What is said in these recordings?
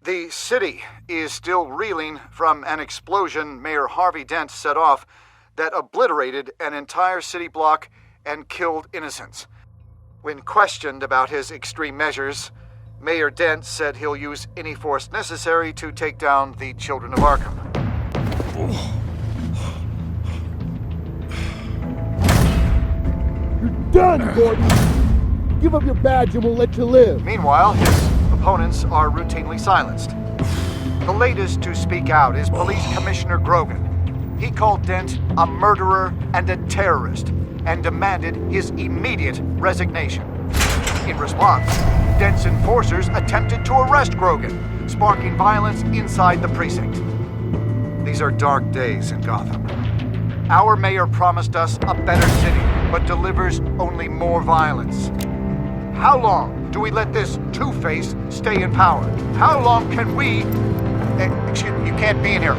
The city is still reeling from an explosion Mayor Harvey Dent set off that obliterated an entire city block and killed innocents. When questioned about his extreme measures, Mayor Dent said he'll use any force necessary to take down the Children of Arkham. You're done, Gordon! Give up your badge and we'll let you live. Meanwhile, his opponents are routinely silenced. The latest to speak out is Police Commissioner Grogan. He called Dent a murderer and a terrorist and demanded his immediate resignation. In response, Dent's enforcers attempted to arrest Grogan, sparking violence inside the precinct. These are dark days in Gotham. Our mayor promised us a better city, but delivers only more violence. How long do we let this two-face stay in power? How long can we... Excuse me, you can't be in here.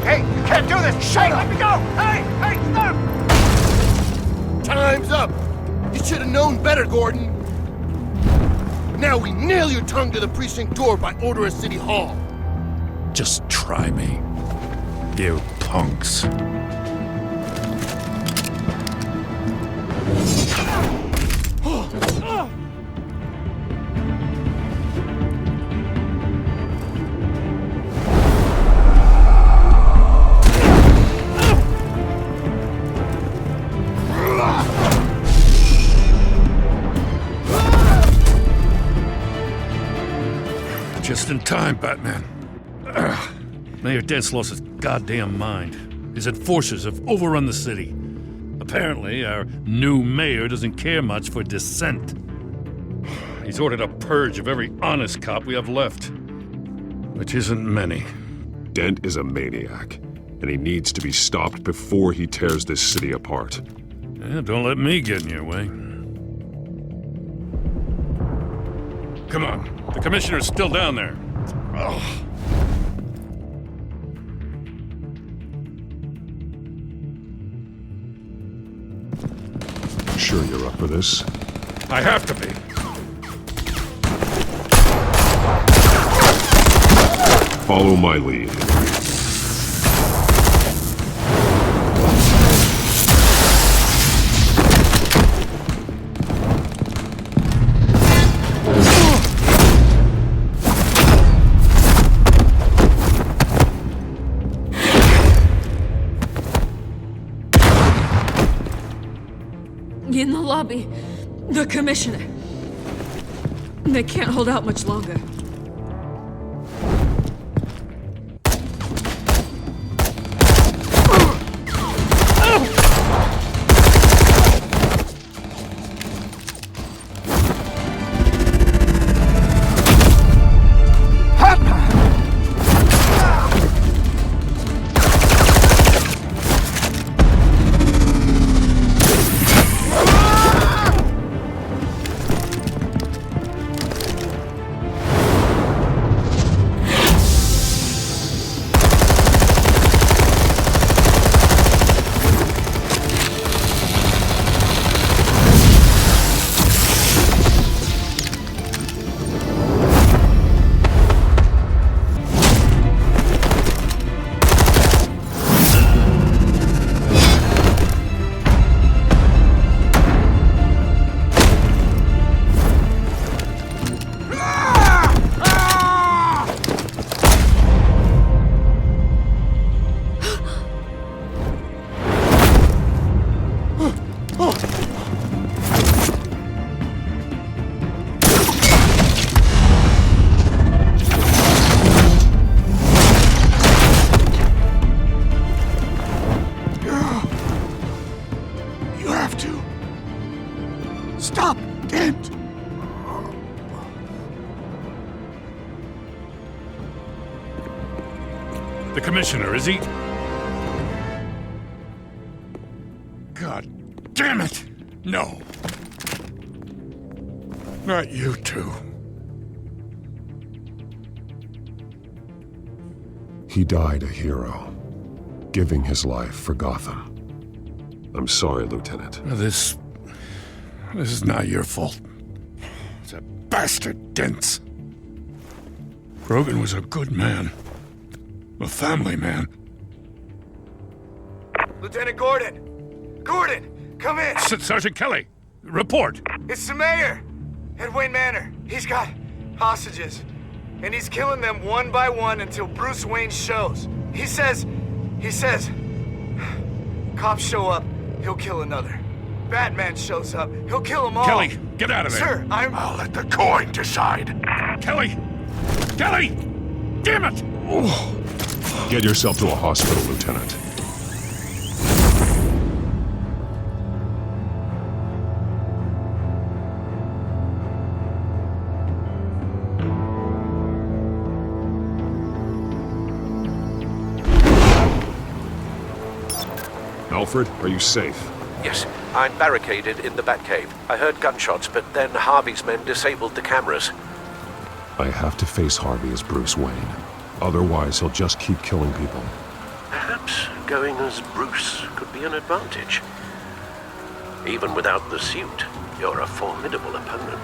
Hey, you can't do this! Hey, let me go! Hey, stop! Time's up! You should have known better, Gordon! Now we nail your tongue to the precinct door by order of City Hall! Just try me, you punks. Just in time, Batman. Mayor Dent's lost his goddamn mind. His enforcers have overrun the city. Apparently, our new mayor doesn't care much for dissent. He's ordered a purge of every honest cop we have left, which isn't many. Dent is a maniac, and he needs to be stopped before he tears this city apart. Yeah, don't let me get in your way. Come on, the commissioner's still down there. Oh. Sure you're up for this? I have to be. Follow my lead. In the lobby, the commissioner. They can't hold out much longer. The commissioner, is he? God damn it! No. Not you two. He died a hero, giving his life for Gotham. I'm sorry, Lieutenant. This is not your fault. It's a bastard Dent's. Grogan was a good man. A family man. Lieutenant Gordon! Gordon, come in! Sergeant Kelly, report. It's the mayor! At Wayne Manor. He's got hostages. And he's killing them one by one until Bruce Wayne shows. He says... Cops show up, he'll kill another. Batman shows up, he'll kill them all. Kelly, get out of there. Sir, I'll let the coin decide. Kelly! Kelly! Damn it! Get yourself to a hospital, Lieutenant. Alfred, are you safe? Yes, I'm barricaded in the Batcave. I heard gunshots, but then Harvey's men disabled the cameras. I have to face Harvey as Bruce Wayne. Otherwise, he'll just keep killing people. Perhaps going as Bruce could be an advantage. Even without the suit, you're a formidable opponent.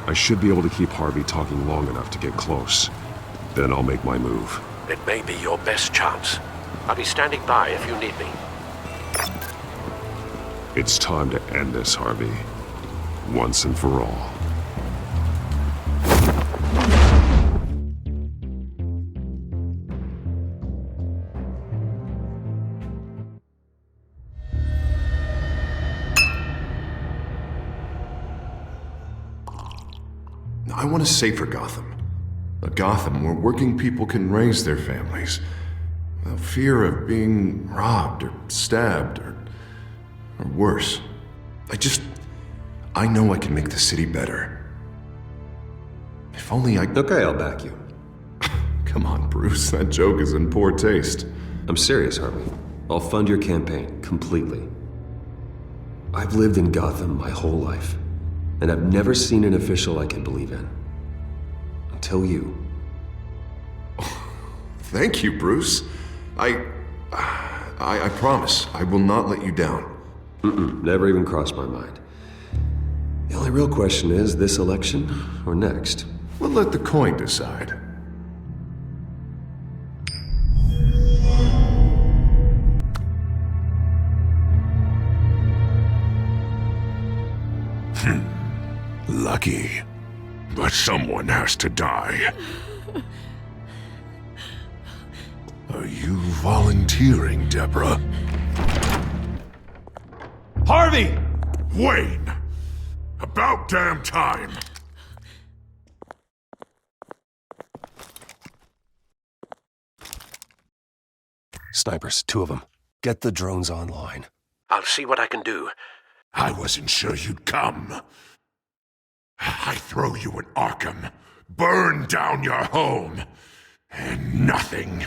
I should be able to keep Harvey talking long enough to get close. Then I'll make my move. It may be your best chance. I'll be standing by if you need me. It's time to end this, Harvey. Once and for all. I want a safer Gotham. A Gotham where working people can raise their families without fear of being robbed or stabbed or worse. I know I can make the city better. If only I... Okay, I'll back you. Come on, Bruce, that joke is in poor taste. I'm serious, Harvey. I'll fund your campaign, completely. I've lived in Gotham my whole life, and I've never seen an official I can believe in. Until you. Thank you, Bruce. I promise I will not let you down. Never even crossed my mind. The only real question is, this election or next? We'll let the coin decide. Lucky. But someone has to die. Are you volunteering, Deborah? Harvey! Wayne! About damn time! Snipers, 2 of them. Get the drones online. I'll see what I can do. I wasn't sure you'd come. I throw you in Arkham, burn down your home, and nothing.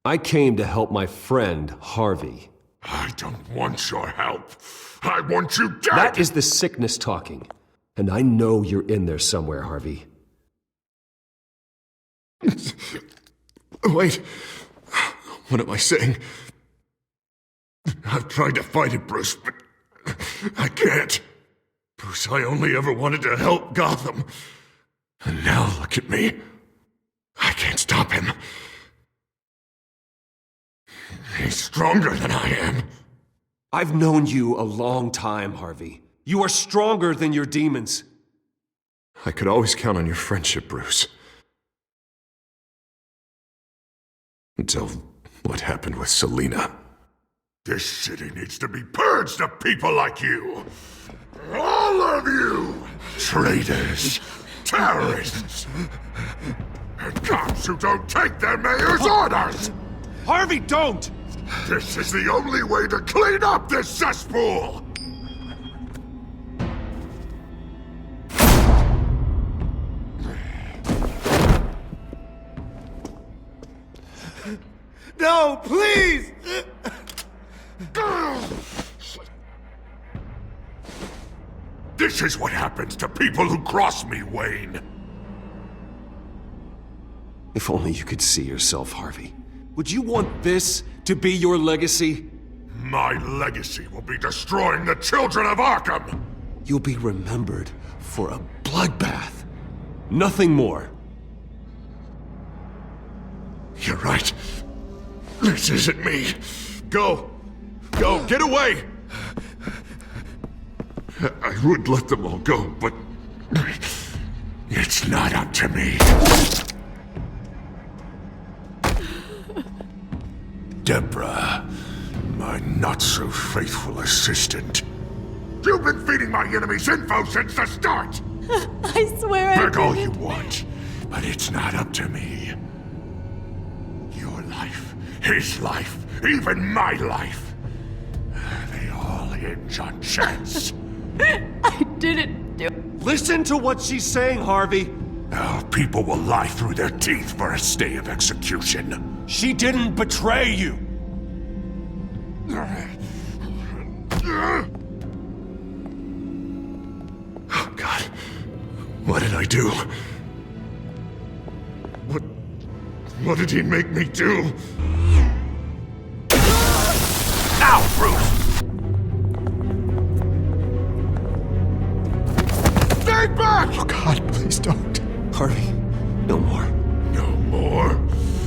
I came to help my friend, Harvey. I don't want your help. I want you dead! That is the sickness talking. And I know you're in there somewhere, Harvey. Wait. What am I saying? I've tried to fight it, Bruce, but I can't. Bruce, I only ever wanted to help Gotham. And now look at me. I can't stop him. He's stronger than I am. I've known you a long time, Harvey. You are stronger than your demons. I could always count on your friendship, Bruce. Until what happened with Selina. This city needs to be purged of people like you. All of you! Traitors, terrorists, and cops who don't take their mayor's orders! Harvey, don't! This is the only way to clean up this cesspool! No, please! This is what happens to people who cross me, Wayne. If only you could see yourself, Harvey. Would you want this to be your legacy? My legacy will be destroying the children of Arkham! You'll be remembered for a bloodbath. Nothing more. You're right. This isn't me. Go. Go. Get away. I would let them all go, but it's not up to me. Deborah, my not-so-faithful assistant. You've been feeding my enemies info since the start! I swear I Beg all didn't. you want, but it's not up to me. Your life, his life, even my life. They all hinge on chance. I didn't do it. Listen to what she's saying, Harvey. Oh, people will lie through their teeth for a stay of execution. She didn't betray you. Oh, God. What did I do? What did he make me do? Now, Bruce! Stay back! Oh God, please don't. Harvey, no more. No more?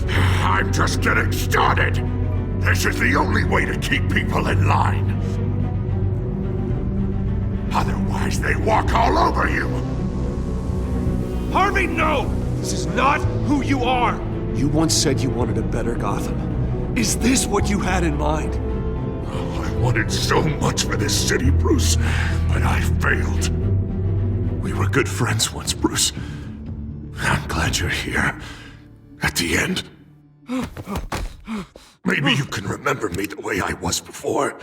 I'm just getting started. This is the only way to keep people in line. Otherwise, they walk all over you. Harvey, no! This is not who you are! You once said you wanted a better Gotham. Is this what you had in mind? Oh, I wanted so much for this city, Bruce, but I failed. We were good friends once, Bruce. I'm glad you're here. At the end. Maybe you can remember me the way I was before.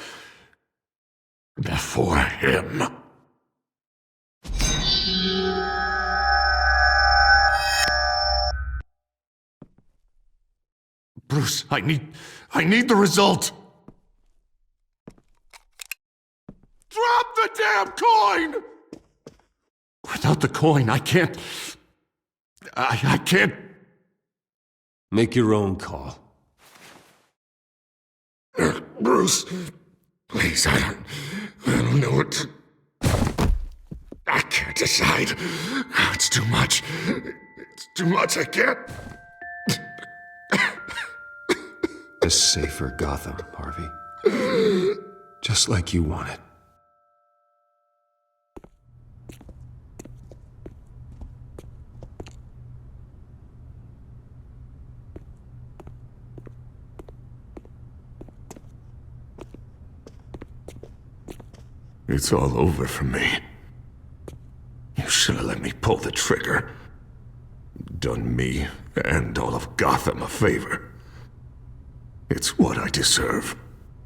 Before him. Bruce, I need the result. Drop the damn coin! Without the coin, I can't... I can't... Make your own call. Bruce, please, I don't know what to... I can't decide. It's too much. It's too much, I can't... A safer Gotham, Harvey. Just like you wanted. It's all over for me. You should have let me pull the trigger. Done me and all of Gotham a favor. It's what I deserve.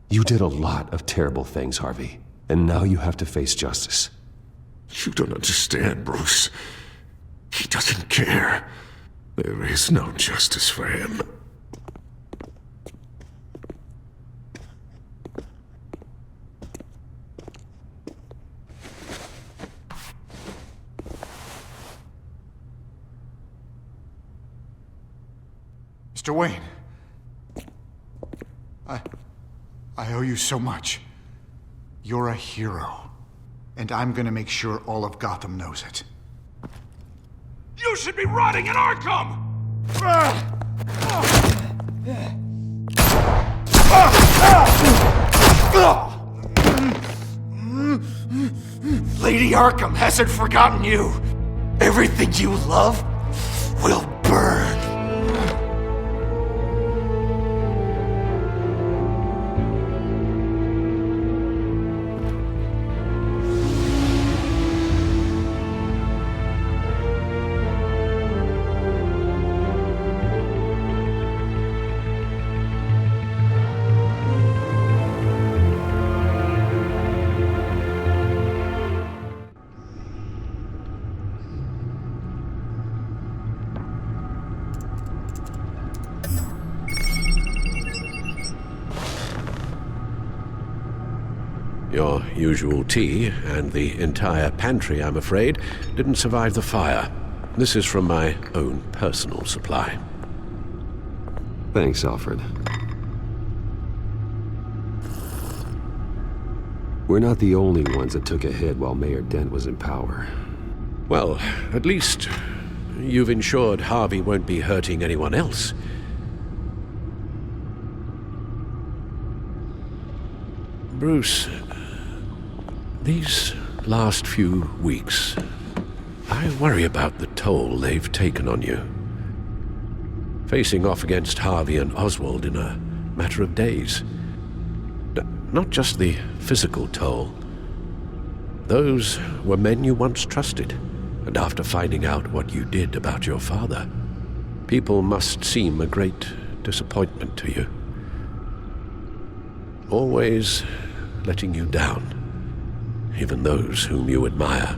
You did a lot of terrible things, Harvey. And now you have to face justice. You don't understand, Bruce. He doesn't care. There is no justice for him. Mr. Wayne. I owe you so much. You're a hero. And I'm gonna make sure all of Gotham knows it. You should be rotting in Arkham! Lady Arkham hasn't forgotten you. Everything you love will burn. Your usual tea and the entire pantry, I'm afraid, didn't survive the fire. This is from my own personal supply. Thanks, Alfred. We're not the only ones that took a hit while Mayor Dent was in power. Well, at least you've ensured Harvey won't be hurting anyone else. Bruce, these last few weeks, I worry about the toll they've taken on you. Facing off against Harvey and Oswald in a matter of days. Not just the physical toll. Those were men you once trusted, and after finding out what you did about your father, people must seem a great disappointment to you. Always letting you down, even those whom you admire.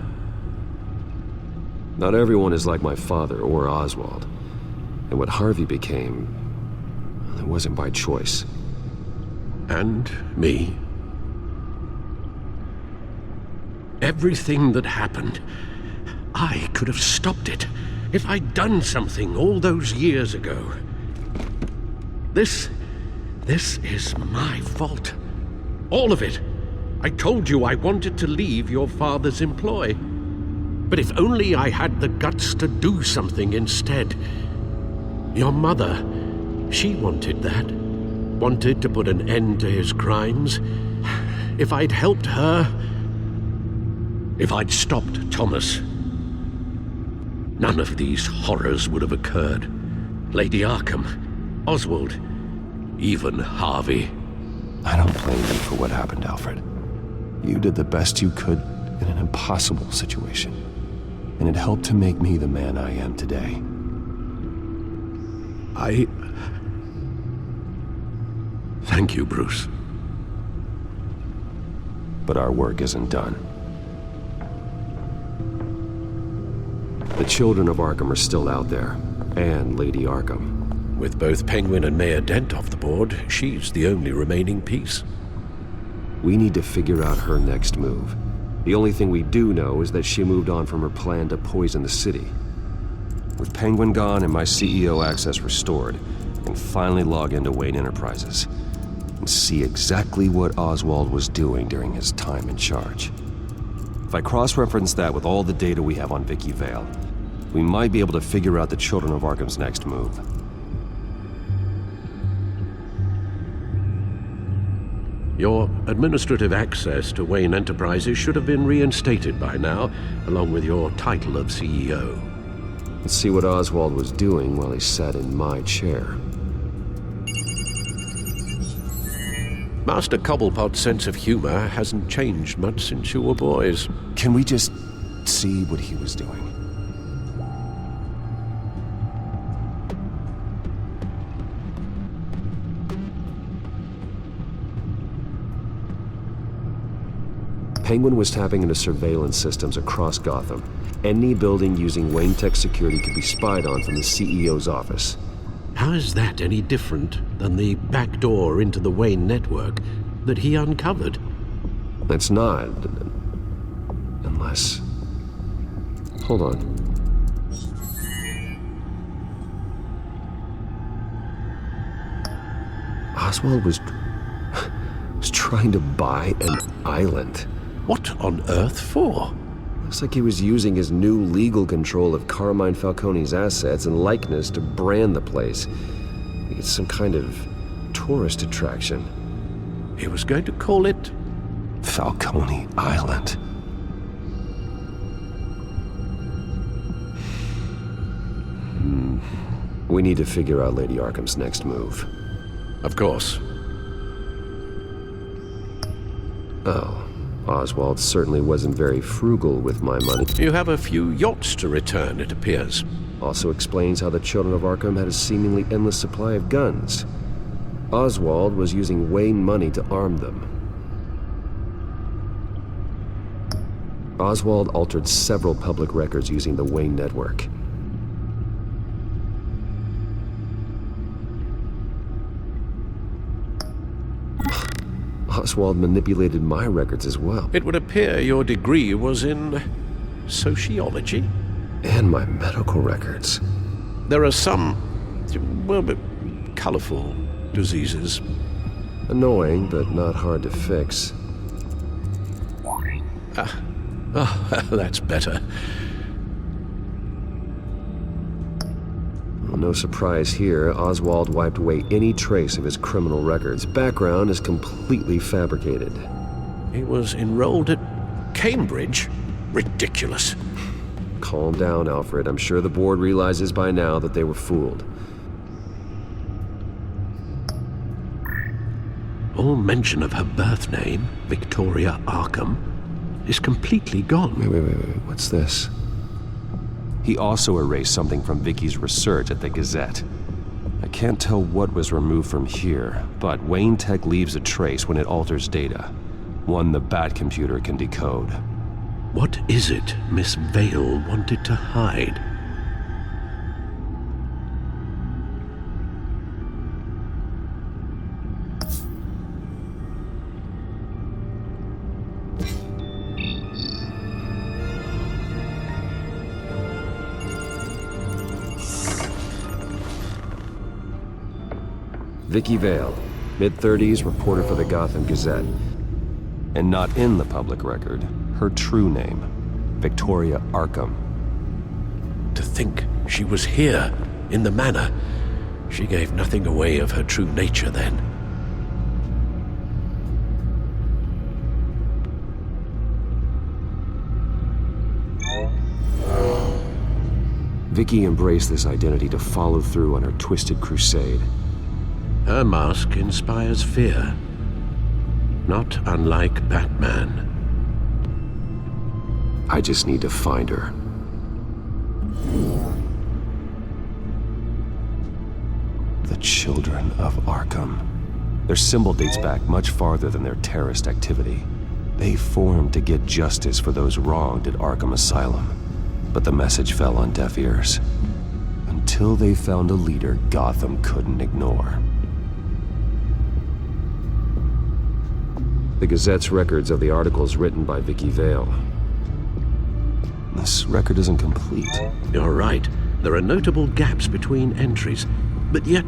Not everyone is like my father or Oswald. And what Harvey became, it wasn't by choice. And me. Everything that happened, I could have stopped it if I'd done something all those years ago. This is my fault. All of it. I told you I wanted to leave your father's employ. But if only I had the guts to do something instead. Your mother, she wanted that. Wanted to put an end to his crimes. If I'd helped her, if I'd stopped Thomas, none of these horrors would have occurred. Lady Arkham, Oswald, even Harvey. I don't blame you for what happened, Alfred. You did the best you could in an impossible situation. And it helped to make me the man I am today. Thank you, Bruce. But our work isn't done. The children of Arkham are still out there, and Lady Arkham. With both Penguin and Mayor Dent off the board, she's the only remaining piece. We need to figure out her next move. The only thing we do know is that she moved on from her plan to poison the city. With Penguin gone and my CEO access restored, I can finally log into Wayne Enterprises and see exactly what Oswald was doing during his time in charge. If I cross-reference that with all the data we have on Vicky Vale, we might be able to figure out the Children of Arkham's next move. Your administrative access to Wayne Enterprises should have been reinstated by now, along with your title of CEO. Let's see what Oswald was doing while he sat in my chair. Master Cobblepot's sense of humor hasn't changed much since you were boys. Can we just see what he was doing? Penguin was tapping into surveillance systems across Gotham. Any building using Wayne Tech security could be spied on from the CEO's office. How is that any different than the back door into the Wayne network that he uncovered? It's not. Unless... Hold on. Oswald was trying to buy an island. What on earth for? Looks like he was using his new legal control of Carmine Falcone's assets and likeness to brand the place. It's some kind of tourist attraction. He was going to call it... Falcone Island. We need to figure out Lady Arkham's next move. Of course. Oh. Oswald certainly wasn't very frugal with my money. You have a few yachts to return, it appears. Also explains how the Children of Arkham had a seemingly endless supply of guns. Oswald was using Wayne money to arm them. Oswald altered several public records using the Wayne network. Oswald manipulated my records as well. It would appear your degree was in sociology. And my medical records. There are some, well, colorful diseases. Annoying, but not hard to fix. That's better. No surprise here, Oswald wiped away any trace of his criminal records. Background is completely fabricated. He was enrolled at Cambridge? Ridiculous. Calm down, Alfred. I'm sure the board realizes by now that they were fooled. All mention of her birth name, Victoria Arkham, is completely gone. Wait. What's this? He also erased something from Vicky's research at the Gazette. I can't tell what was removed from here, but Wayne Tech leaves a trace when it alters data. One the Bat computer can decode. What is it Miss Vale wanted to hide? Vicky Vale, mid-30s, reporter for the Gotham Gazette. And not in the public record, her true name, Victoria Arkham. To think she was here, in the manor. She gave nothing away of her true nature then. Vicky embraced this identity to follow through on her twisted crusade. Her mask inspires fear. Not unlike Batman. I just need to find her. The Children of Arkham. Their symbol dates back much farther than their terrorist activity. They formed to get justice for those wronged at Arkham Asylum. But the message fell on deaf ears. Until they found a leader Gotham couldn't ignore. The Gazette's records of the articles written by Vicky Vale. This record isn't complete. You're right. There are notable gaps between entries, but yet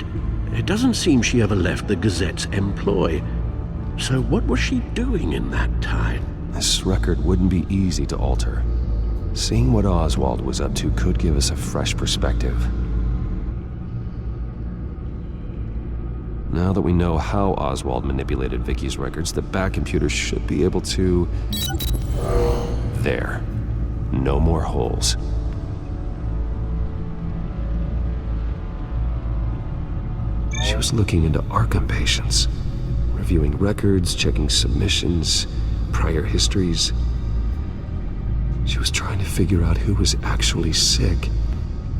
it doesn't seem she ever left the Gazette's employ. So what was she doing in that time? This record wouldn't be easy to alter. Seeing what Oswald was up to could give us a fresh perspective. Now that we know how Oswald manipulated Vicky's records, the Bat computer should be able to... There. No more holes. She was looking into Arkham patients, reviewing records, checking submissions, prior histories. She was trying to figure out who was actually sick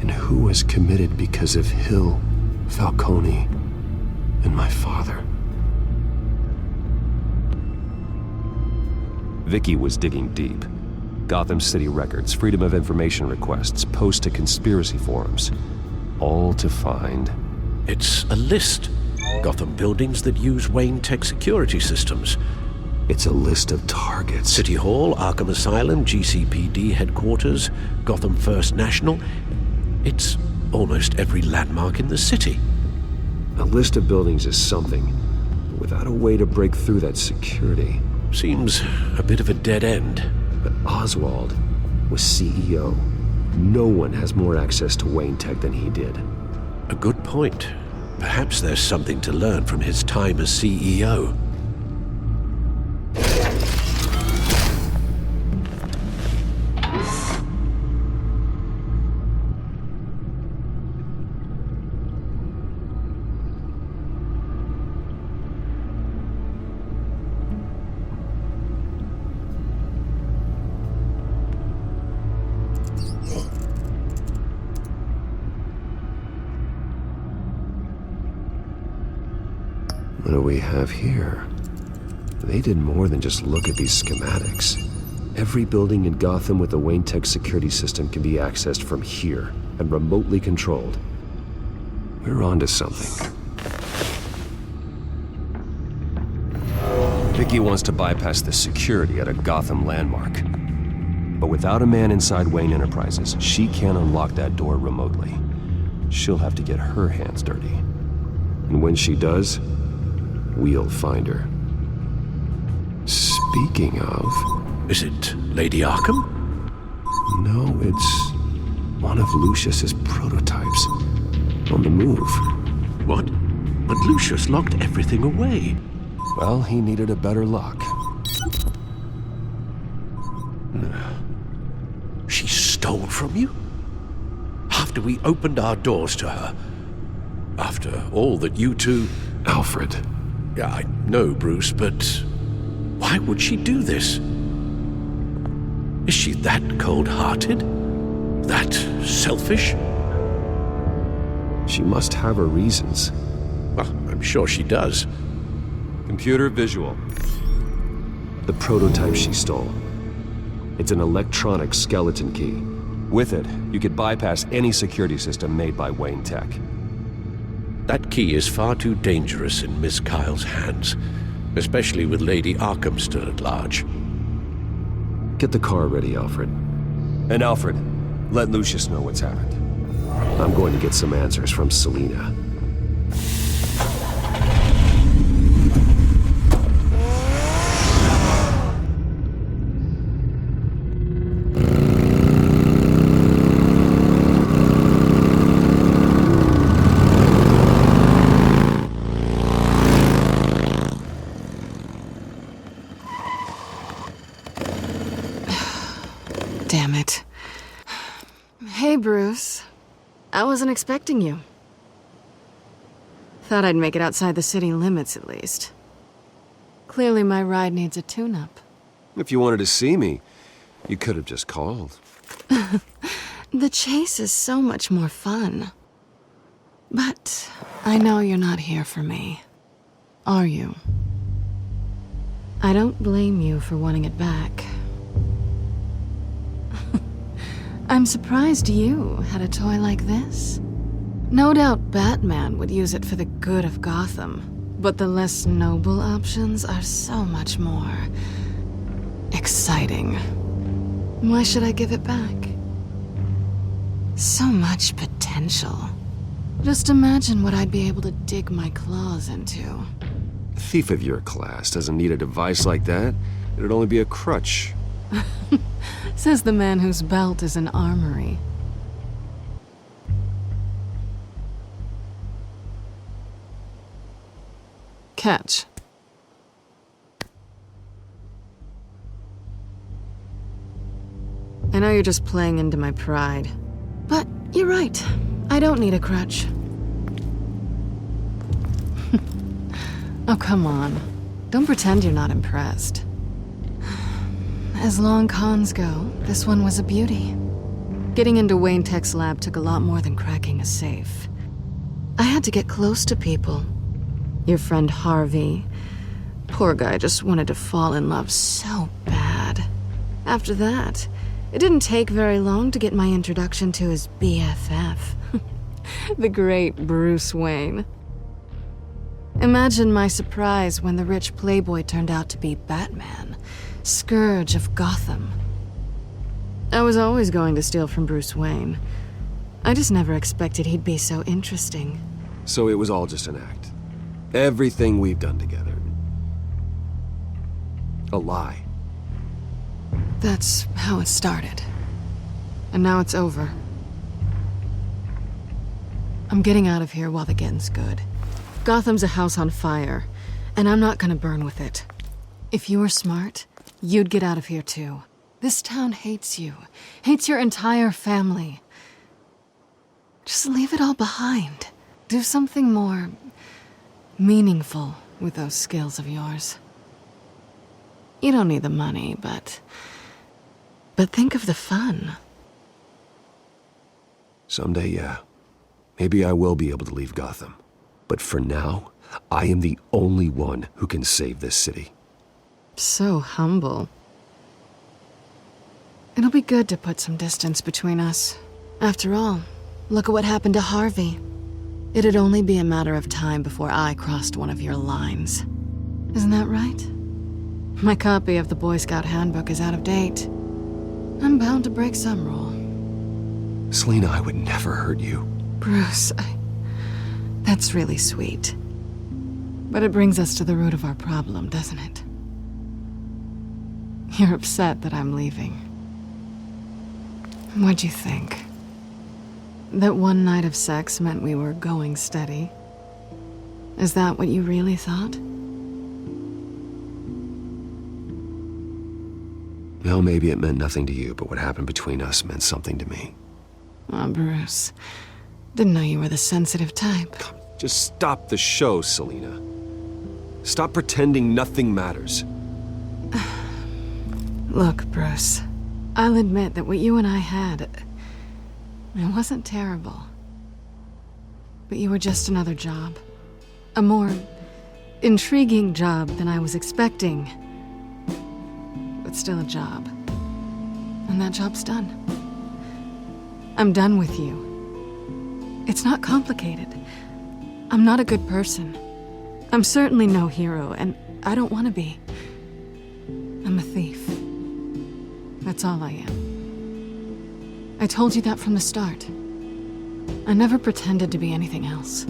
and who was committed because of Hill, Falcone, and my father. Vicky was digging deep. Gotham City records, Freedom of Information requests, posts to conspiracy forums. All to find... It's a list. Gotham buildings that use Wayne Tech security systems. It's a list of targets. City Hall, Arkham Asylum, GCPD headquarters, Gotham First National. It's almost every landmark in the city. A list of buildings is something, but without a way to break through that security. Seems a bit of a dead end. But Oswald was CEO. No one has more access to Wayne Tech than he did. A good point. Perhaps there's something to learn from his time as CEO. What do we have here? They did more than just look at these schematics. Every building in Gotham with the Wayne Tech security system can be accessed from here and remotely controlled. We're onto something. Vicky wants to bypass the security at a Gotham landmark. But without a man inside Wayne Enterprises, she can't unlock that door remotely. She'll have to get her hands dirty. And when she does, we'll find her. Speaking of... Is it Lady Arkham? No, it's one of Lucius's prototypes. On the move. What? But Lucius locked everything away. Well, he needed a better lock. She stole from you? After we opened our doors to her? After all that you two... Alfred. Yeah, I know, Bruce, but why would she do this? Is she that cold-hearted? That selfish? She must have her reasons. Well, I'm sure she does. Computer visual. The prototype she stole. It's an electronic skeleton key. With it, you could bypass any security system made by Wayne Tech. That key is far too dangerous in Miss Kyle's hands, especially with Lady Arkham still at large. Get the car ready, Alfred. And Alfred, let Lucius know what's happened. I'm going to get some answers from Selina. Damn it. Hey, Bruce. I wasn't expecting you. Thought I'd make it outside the city limits, at least. Clearly my ride needs a tune-up. If you wanted to see me, you could have just called. The chase is so much more fun. But I know you're not here for me. Are you? I don't blame you for wanting it back. I'm surprised you had a toy like this. No doubt Batman would use it for the good of Gotham, but the less noble options are so much more exciting. Why should I give it back? So much potential. Just imagine what I'd be able to dig my claws into. A thief of your class doesn't need a device like that. It'd only be a crutch. Says the man whose belt is an armory. Catch. I know you're just playing into my pride, but you're right. I don't need a crutch. Oh, come on. Don't pretend you're not impressed. As long cons go, this one was a beauty. Getting into Wayne Tech's lab took a lot more than cracking a safe. I had to get close to people. Your friend Harvey. Poor guy just wanted to fall in love so bad. After that, it didn't take very long to get my introduction to his BFF. The great Bruce Wayne. Imagine my surprise when the rich playboy turned out to be Batman. Scourge of Gotham. I was always going to steal from Bruce Wayne. I just never expected he'd be so interesting. So it was all just an act. Everything we've done together. A lie. That's how it started. And now it's over. I'm getting out of here while the getting's good. Gotham's a house on fire, and I'm not gonna burn with it. If you were smart, you'd get out of here too. This town hates you. Hates your entire family. Just leave it all behind. Do something more meaningful with those skills of yours. You don't need the money, but think of the fun. Someday, yeah. Maybe I will be able to leave Gotham. But for now, I am the only one who can save this city. So humble. It'll be good to put some distance between us. After all, look at what happened to Harvey. It'd only be a matter of time before I crossed one of your lines. Isn't that right? My copy of the Boy Scout Handbook is out of date. I'm bound to break some rule. Selina, I would never hurt you. Bruce, that's really sweet. But it brings us to the root of our problem, doesn't it? You're upset that I'm leaving. What'd you think? That one night of sex meant we were going steady. Is that what you really thought? Well, maybe it meant nothing to you, but what happened between us meant something to me. Oh, Bruce. Didn't know you were the sensitive type. Just stop the show, Selena. Stop pretending nothing matters. Look, Bruce. I'll admit that what you and I had, it wasn't terrible. But you were just another job. A more intriguing job than I was expecting. But still a job. And that job's done. I'm done with you. It's not complicated. I'm not a good person. I'm certainly no hero, and I don't want to be. I'm a thief. That's all I am. I told you that from the start. I never pretended to be anything else.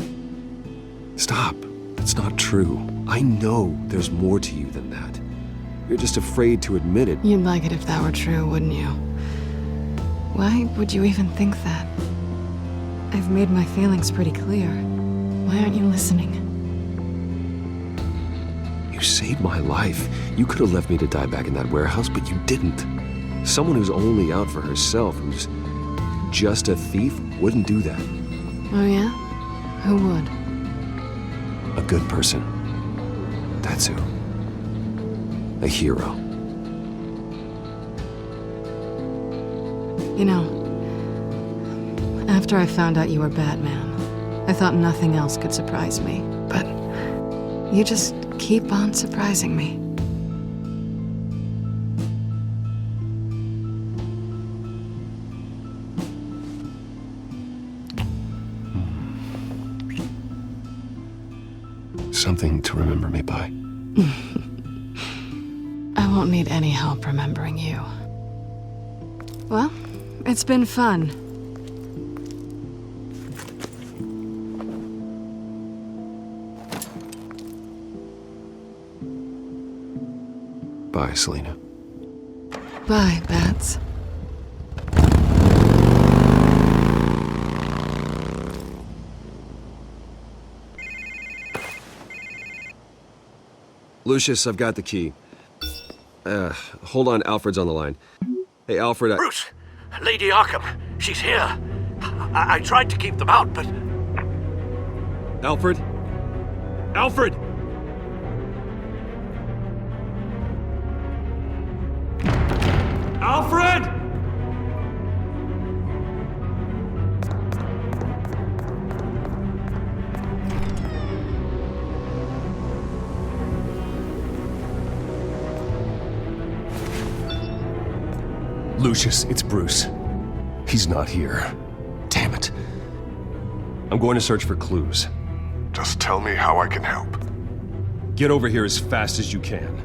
Stop. That's not true. I know there's more to you than that. You're just afraid to admit it. You'd like it if that were true, wouldn't you? Why would you even think that? I've made my feelings pretty clear. Why aren't you listening? You saved my life. You could have left me to die back in that warehouse, but you didn't. Someone who's only out for herself, who's just a thief, wouldn't do that. Oh yeah? Who would? A good person. That's who. A hero. You know, after I found out you were Batman, I thought nothing else could surprise me. But you just keep on surprising me. Something to remember me by. I won't need any help remembering you. Well, it's been fun. Bye, Selena. Bye, Bats. Lucius, I've got the key. Hold on, Alfred's on the line. Hey, Alfred, Bruce! Lady Arkham, she's here. I tried to keep them out, but... Alfred? Alfred! Alfred! Lucius, it's Bruce. He's not here. Damn it. I'm going to search for clues. Just tell me how I can help. Get over here as fast as you can.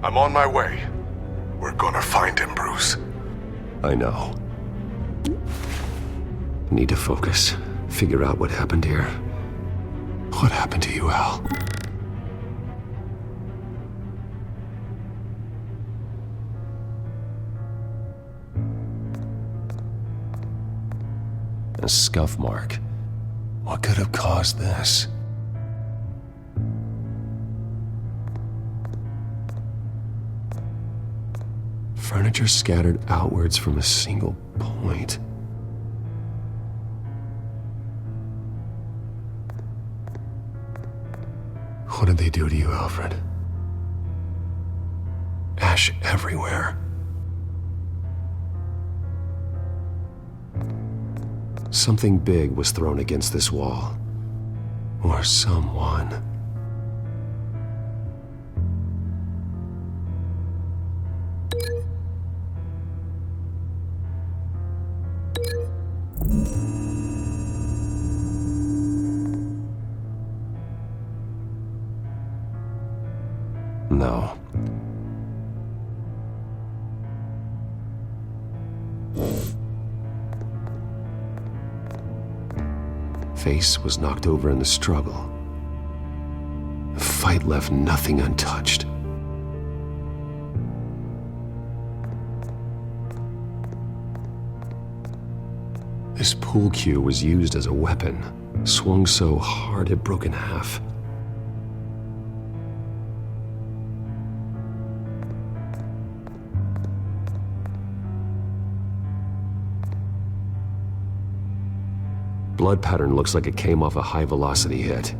I'm on my way. We're gonna find him, Bruce. I know. Need to focus. Figure out what happened here. What happened to you, Al? A scuff mark. What could have caused this? Furniture scattered outwards from a single point. What did they do to you, Alfred? Ash everywhere. Something big was thrown against this wall. Or someone. No. Face was knocked over in the struggle. The fight left nothing untouched. This pool cue was used as a weapon, swung so hard it broke in half. Blood pattern looks like it came off a high-velocity hit.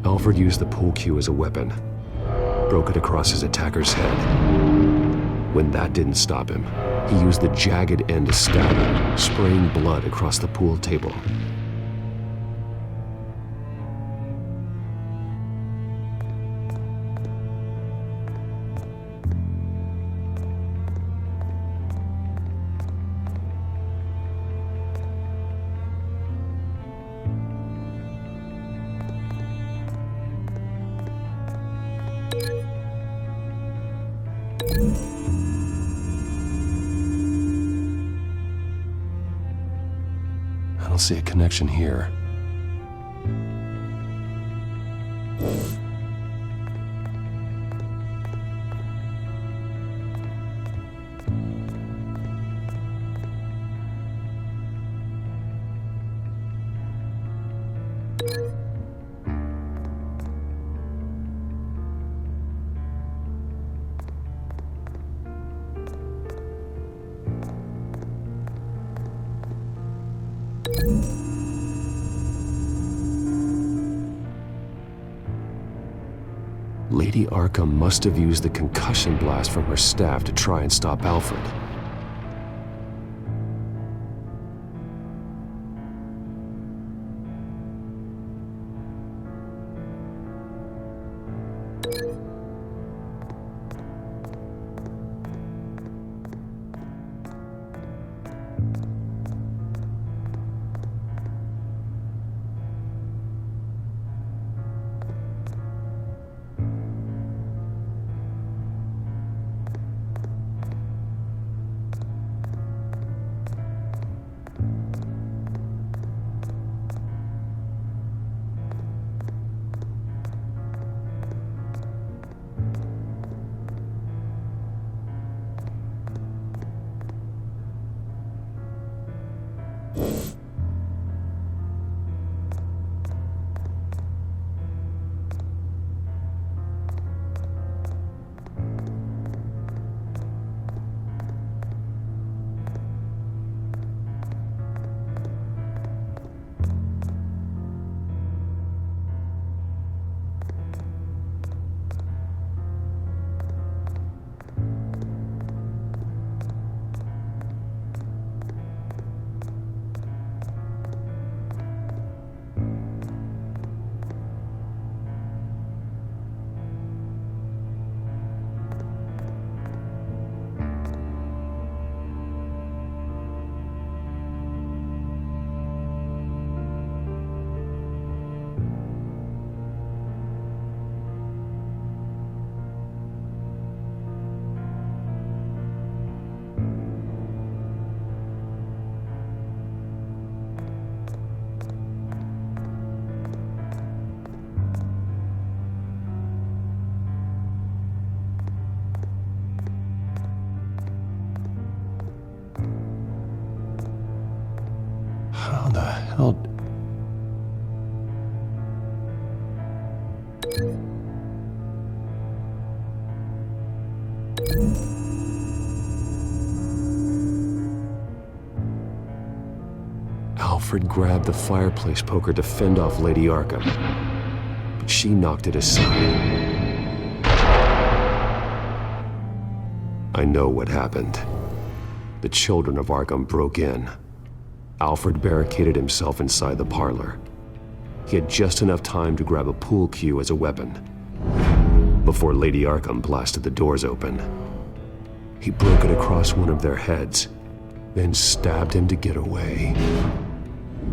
Alfred used the pool cue as a weapon, broke it across his attacker's head. When that didn't stop him, he used the jagged end to stab him, spraying blood across the pool table. I don't see a connection here. Lady Arkham must have used the concussion blast from her staff to try and stop Alfred. How the hell? Alfred grabbed the fireplace poker to fend off Lady Arkham, but she knocked it aside. I know what happened. The children of Arkham broke in. Alfred barricaded himself inside the parlor. He had just enough time to grab a pool cue as a weapon before Lady Arkham blasted the doors open. He broke it across one of their heads, then stabbed him to get away.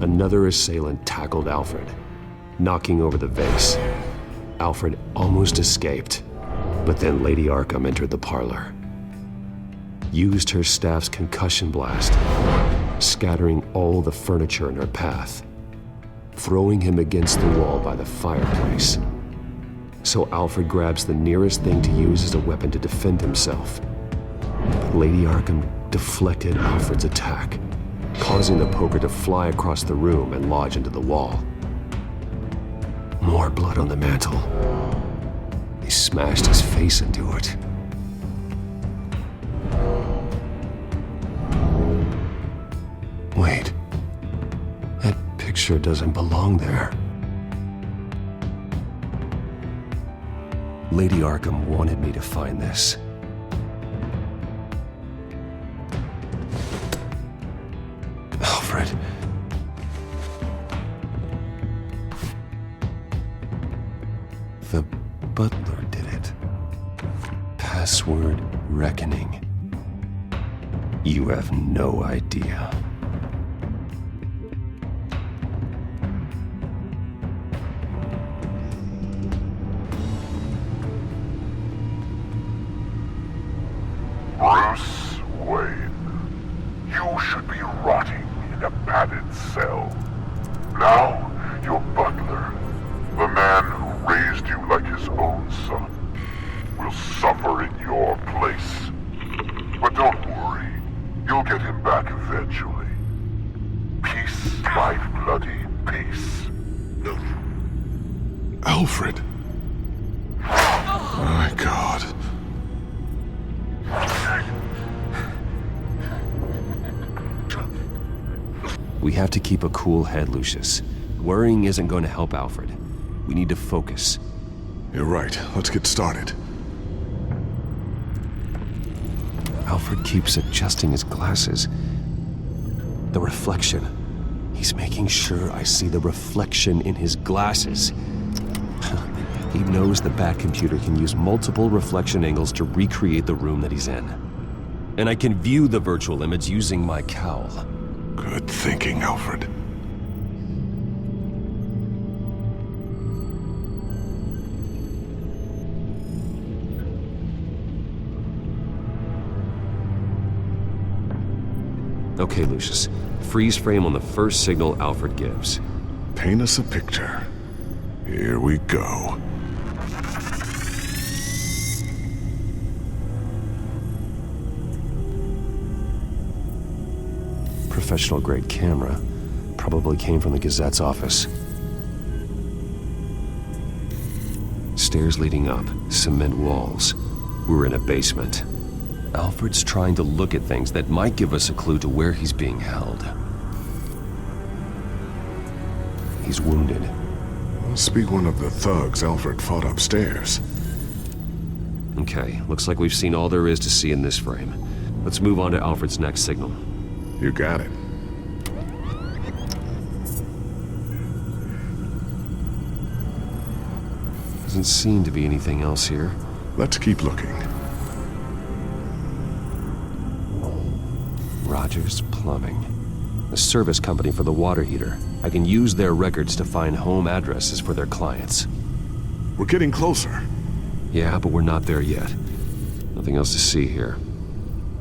Another assailant tackled Alfred, knocking over the vase. Alfred almost escaped, but then Lady Arkham entered the parlor. used her staff's concussion blast, scattering all the furniture in her path, throwing him against the wall by the fireplace. So Alfred grabs the nearest thing to use as a weapon to defend himself. But Lady Arkham deflected Alfred's attack, causing the poker to fly across the room and lodge into the wall. More blood on the mantle. He smashed his face into it. Wait. That picture doesn't belong there. Lady Arkham wanted me to find this. Alfred. The butler did it. Password reckoning. You have no idea. Bruce Wayne, you should be rotting in a padded cell. Now, your butler, the man who raised you like his own son, will suffer in your place. But don't worry, you'll get him back eventually. Peace, my bloody peace. Alfred. My God. We have to keep a cool head, Lucius. Worrying isn't going to help Alfred. We need to focus. You're right. Let's get started. Alfred keeps adjusting his glasses. The reflection. He's making sure I see the reflection in his glasses. He knows the Bat-computer can use multiple reflection angles to recreate the room that he's in. And I can view the virtual image using my cowl. Good thinking, Alfred. Okay, Lucius. Freeze frame on the first signal Alfred gives. Paint us a picture. Here we go. Professional-grade camera. Probably came from the Gazette's office. Stairs leading up, cement walls. We're in a basement. Alfred's trying to look at things that might give us a clue to where he's being held. He's wounded. Must be one of the thugs Alfred fought upstairs. Okay, looks like we've seen all there is to see in this frame. Let's move on to Alfred's next signal. You got it. Doesn't seem to be anything else here. Let's keep looking. Rogers Plumbing. The service company for the water heater. I can use their records to find home addresses for their clients. We're getting closer. Yeah, but we're not there yet. Nothing else to see here.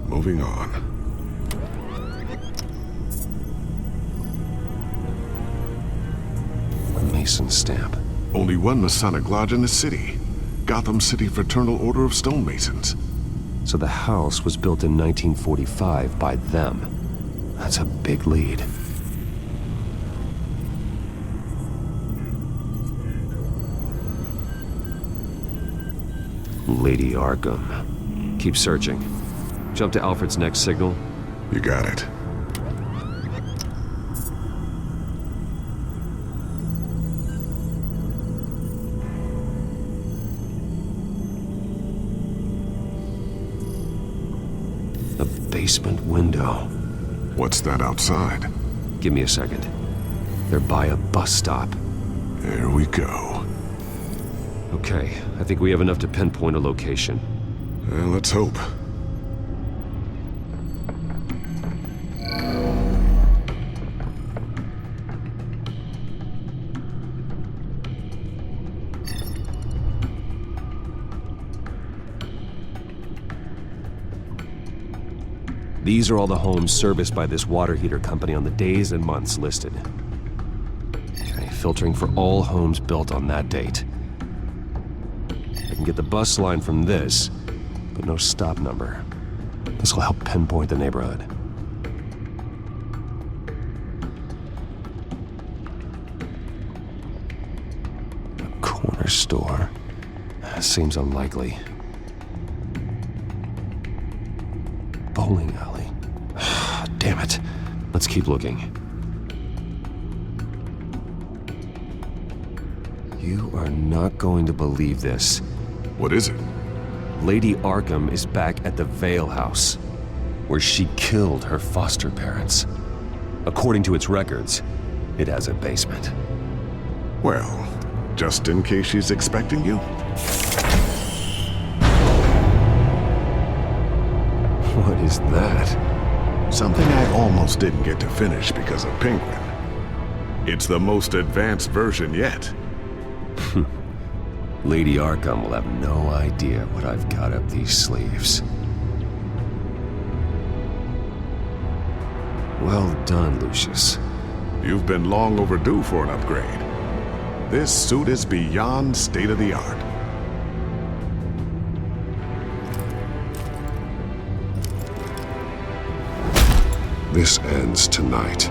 Moving on. A Mason stamp. Only one Masonic lodge in the city. Gotham City Fraternal Order of Stonemasons. So the house was built in 1945 by them. That's a big lead. Lady Arkham. Keep searching. Jump to Alfred's next signal. You got it. The basement window. What's that outside? Give me a second. They're by a bus stop. There we go. Okay, I think we have enough to pinpoint a location. Let's hope. These are all the homes serviced by this water heater company on the days and months listed. Okay, filtering for all homes built on that date. I can get the bus line from this, but no stop number. This will help pinpoint the neighborhood. A corner store. Seems unlikely. Bowling alley. Damn it. Let's keep looking. You are not going to believe this. What is it? Lady Arkham is back at the Vale House, where she killed her foster parents. According to its records, it has a basement. Well, just in case she's expecting you? What is that? Something I almost didn't get to finish because of Penguin. It's the most advanced version yet. Lady Arkham will have no idea what I've got up these sleeves. Well done, Lucius. You've been long overdue for an upgrade. This suit is beyond state-of-the-art. This ends tonight.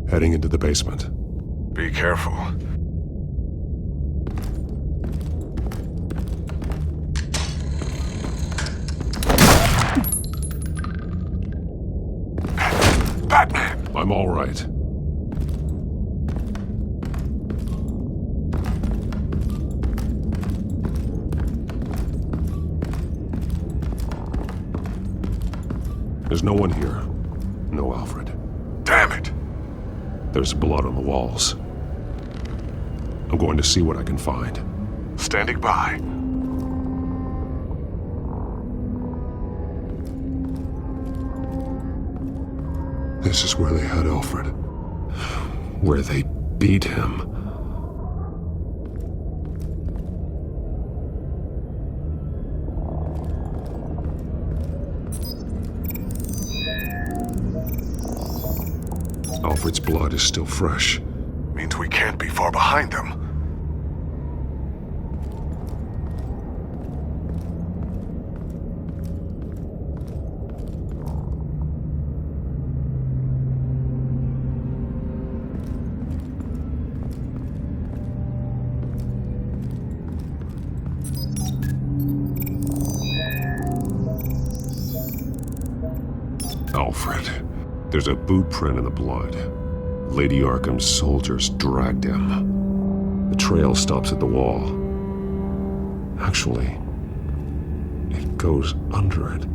Heading into the basement. Be careful. Batman! I'm all right. There's no one here. No Alfred. Damn it! There's blood on the walls. I'm going to see what I can find. Standing by. This is where they had Alfred. Where they beat him. Alfred's blood is still fresh. Means we can't be far behind them. Alfred. There's a boot print in the blood. Lady Arkham's soldiers dragged him. The trail stops at the wall. Actually, it goes under it.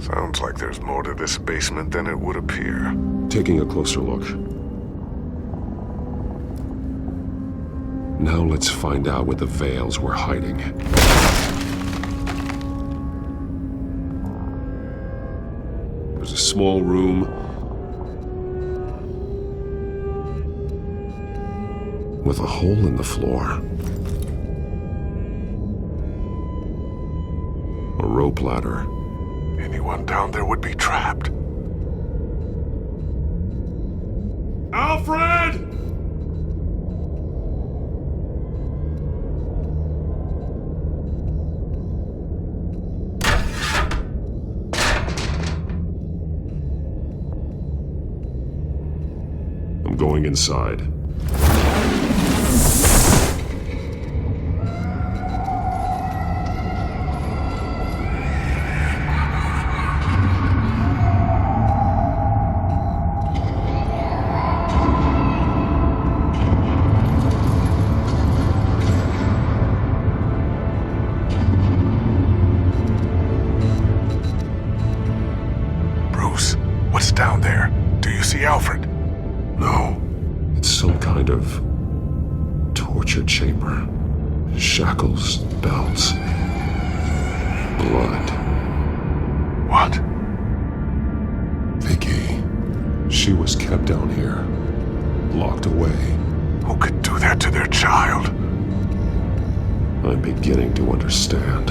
Sounds like there's more to this basement than it would appear. Taking a closer look. Now let's find out where the Veils were hiding. There's a small room with a hole in the floor. A rope ladder. Anyone down there would be trapped. Alfred! I'm going inside. Bruce, what's down there? Do you see Alfred? No. It's some kind of torture chamber. Shackles, belts, blood. What? Vicky. She was kept down here, locked away. Who could do that to their child? I'm beginning to understand.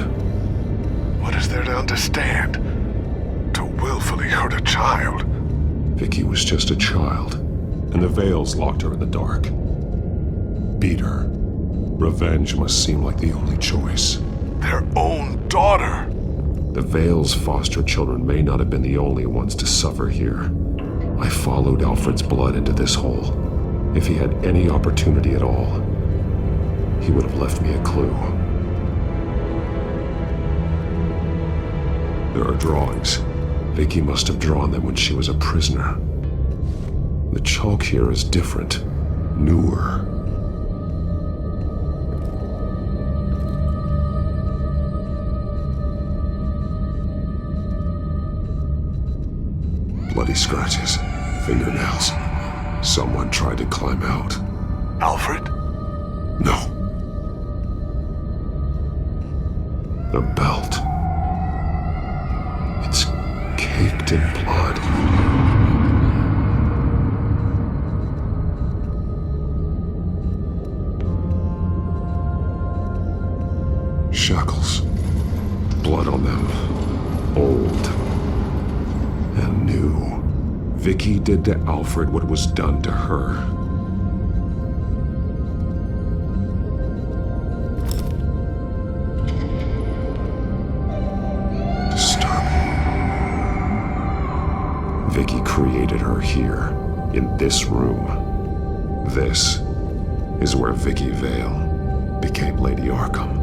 What is there to understand? To willfully hurt a child? Vicky was just a child, and the Veils locked her in the dark. Beat her. Revenge must seem like the only choice. Their own daughter! The Veils' foster children may not have been the only ones to suffer here. I followed Alfred's blood into this hole. If he had any opportunity at all, he would have left me a clue. There are drawings. Vicky must have drawn them when she was a prisoner. The chalk here is different, newer. Bloody scratches, fingernails. Someone tried to climb out. Alfred? No. The belt. It's caked in blood. Shackles. Blood on them. Old. And new. Vicky did to Alfred what was done to her. Disturbing. Vicky created her here, in this room. This is where Vicky Vale became Lady Arkham.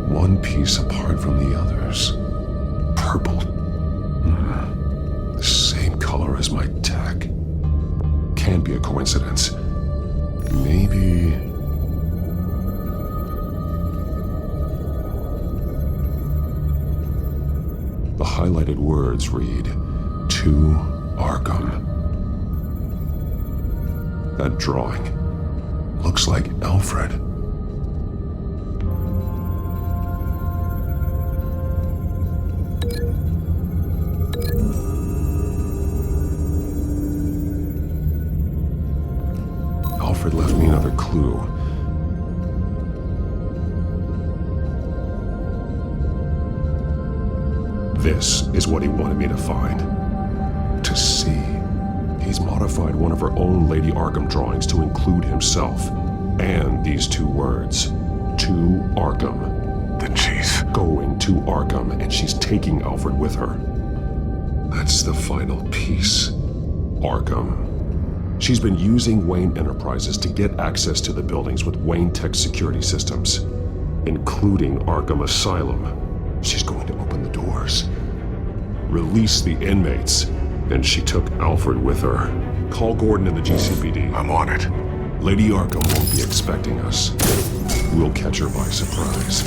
One piece apart from the others. Purple. The same color as my tech. Can't be a coincidence. Maybe... The highlighted words read, "To Arkham." That drawing looks like Alfred. Alfred left me another clue. This is what he wanted me to find. To see. He's modified one of her own Lady Arkham drawings to include himself. And these two words. To Arkham. Then she's going to Arkham, and she's taking Alfred with her. That's the final piece. Arkham. She's been using Wayne Enterprises to get access to the buildings with Wayne Tech security systems, including Arkham Asylum. She's going to open the doors, release the inmates, and she took Alfred with her. Call Gordon in the GCPD. I'm on it. Lady Arkham won't be expecting us. We'll catch her by surprise.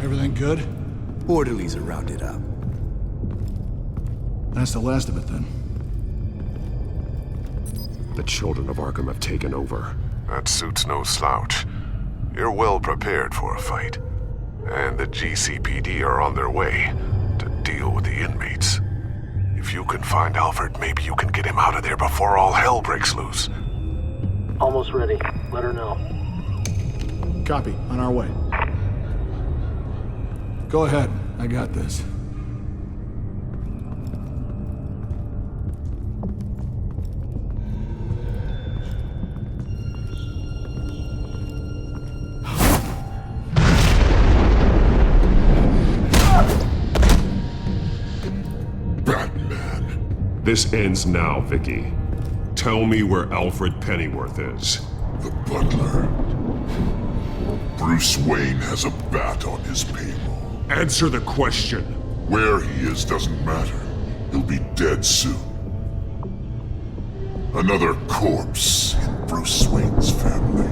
Everything good? Orderlies are rounded up. That's the last of it, then. The children of Arkham have taken over. That suit's no slouch. You're well prepared for a fight. And the GCPD are on their way to deal with the inmates. If you can find Alfred, maybe you can get him out of there before all hell breaks loose. Almost ready. Let her know. Copy. On our way. Go ahead. I got this. Batman. This ends now, Vicky. Tell me where Alfred Pennyworth is. The butler. Bruce Wayne has a bat on his payroll. Answer the question. Where he is doesn't matter. He'll be dead soon. Another corpse in Bruce Wayne's family.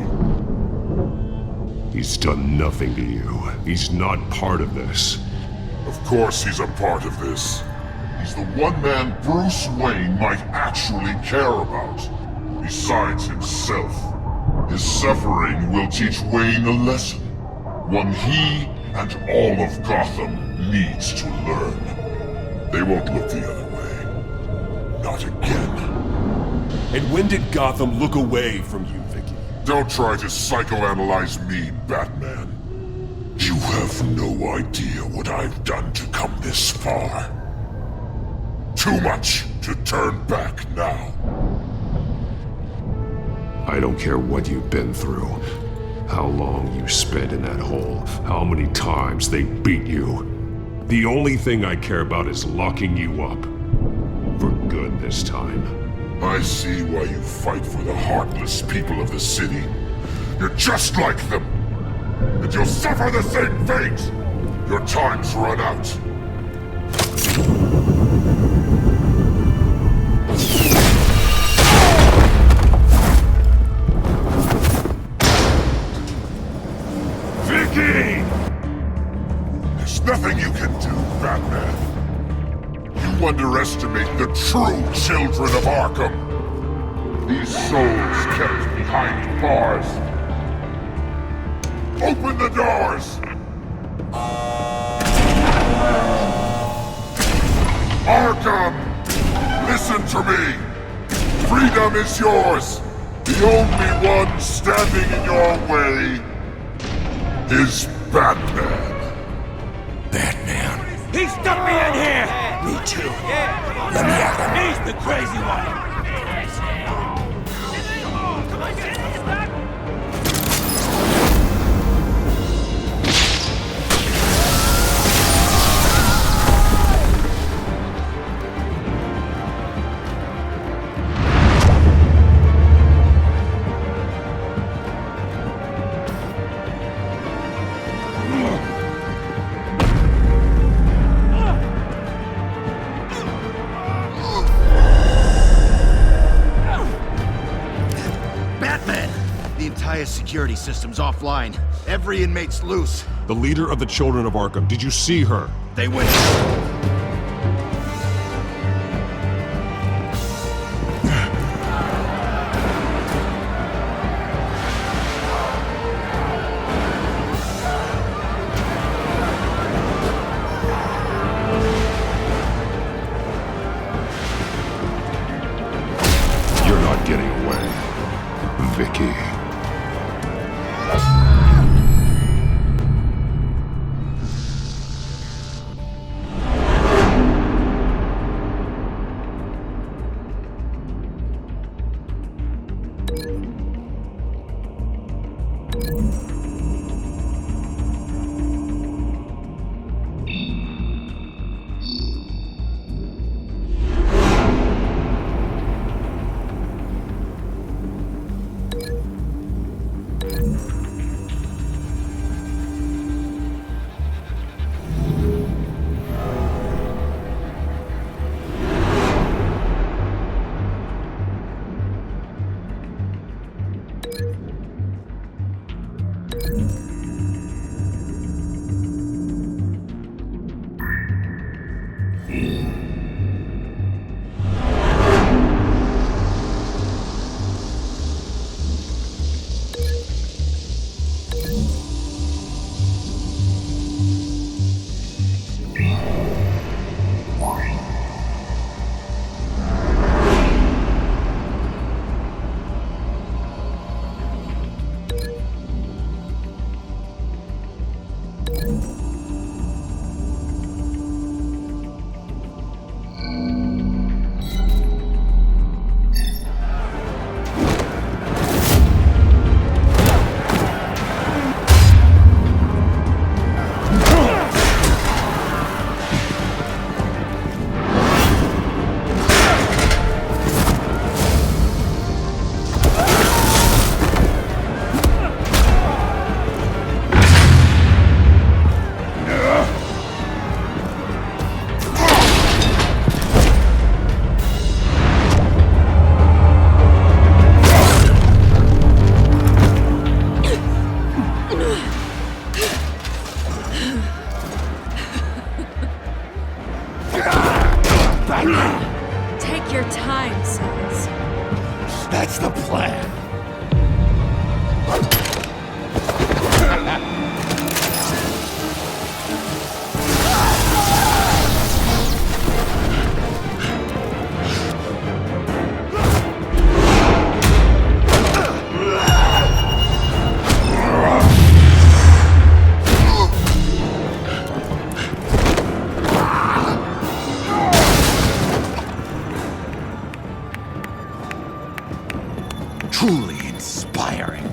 He's done nothing to you. He's not part of this. Of course he's a part of this. He's the one man Bruce Wayne might actually care about. Besides himself. His suffering will teach Wayne a lesson. One he and all of Gotham needs to learn. They won't look the other way. Not again. And when did Gotham look away from you, Vicky? Don't try to psychoanalyze me, Batman. You have no idea what I've done to come this far. Too much to turn back now. I don't care what you've been through. How long you spent in that hole. How many times they beat you. The only thing I care about is locking you up. For good this time. I see why you fight for the heartless people of the city. You're just like them. And you'll suffer the same fate. Your time's run out. Vicky! There's nothing you can do, Batman. You underestimate the true children of Arkham. These souls kept behind bars. Open the doors! Arkham! Listen to me! Freedom is yours! The only one standing in your way is Batman. Batman. He stuck me in here! Me too. Let me at him. He's the crazy one. Security system's offline. Every inmate's loose. The leader of the Children of Arkham, did you see her? They went. You're not getting away, Vicky. Take your time, Sans. That's the plan. Truly inspiring.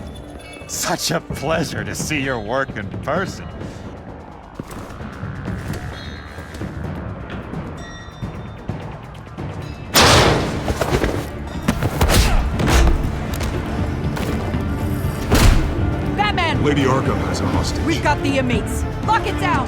Such a pleasure to see your work in person. Batman! Lady Arkham has a hostage. We've got the inmates. Lock it down!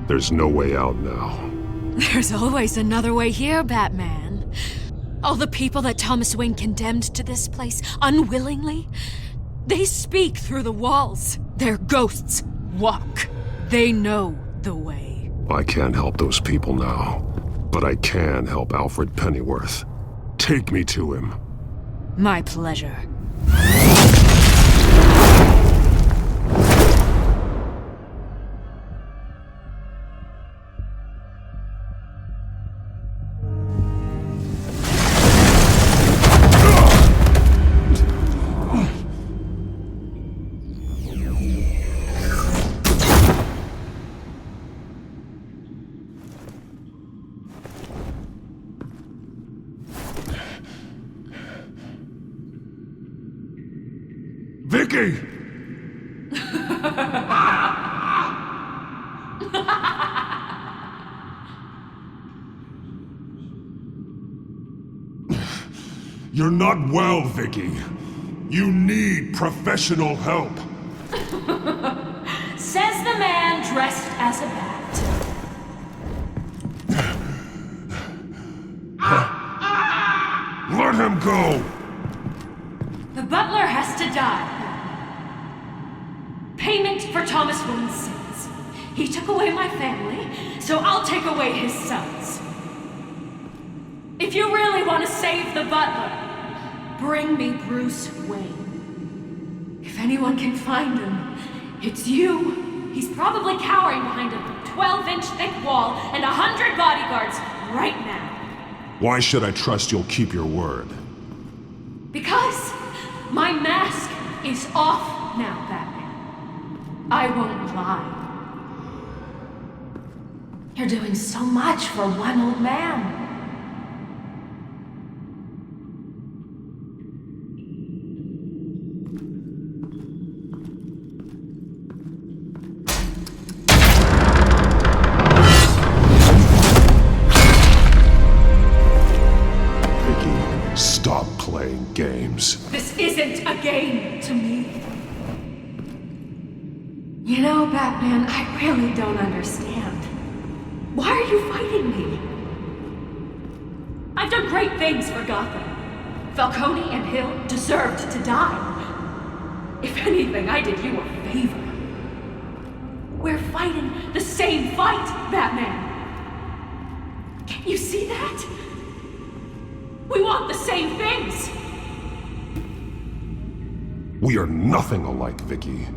There's no way out now. There's always another way here, Batman. All the people that Thomas Wayne condemned to this place unwillingly, they speak through the walls. Their ghosts walk. They know the way. I can't help those people now, but I can help Alfred Pennyworth. Take me to him. My pleasure. Vicky! You're not well, Vicky. You need professional help. Says the man dressed as a bat. Let him go! The butler has to die. Payment for Thomas Wayne's sins. He took away my family, so I'll take away his sons. If you really want to save the butler, bring me Bruce Wayne. If anyone can find him, it's you. He's probably cowering behind a 12-inch thick wall and 100 bodyguards right now. Why should I trust you'll keep your word? Because my mask is off now, Batman. I won't lie. You're doing so much for one old man. Vicky, stop playing games. This isn't a game to me. You know, Batman, I really don't understand. Why are you fighting me? I've done great things for Gotham. Falcone and Hill deserved to die. If anything, I did you a favor. We're fighting the same fight, Batman. Can't you see that? We want the same things. We are nothing alike, Vicky.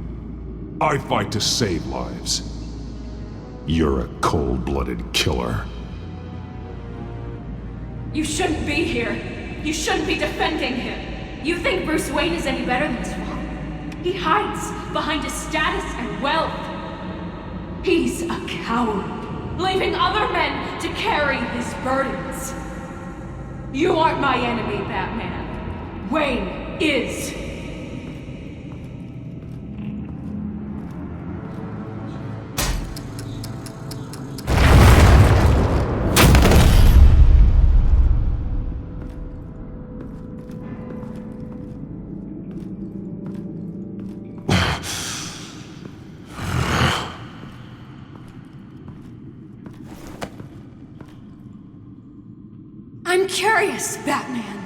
I fight to save lives. You're a cold-blooded killer. You shouldn't be here. You shouldn't be defending him. You think Bruce Wayne is any better than Swamp? He hides behind his status and wealth. He's a coward, leaving other men to carry his burdens. You aren't my enemy, Batman. Wayne is. curious, Batman.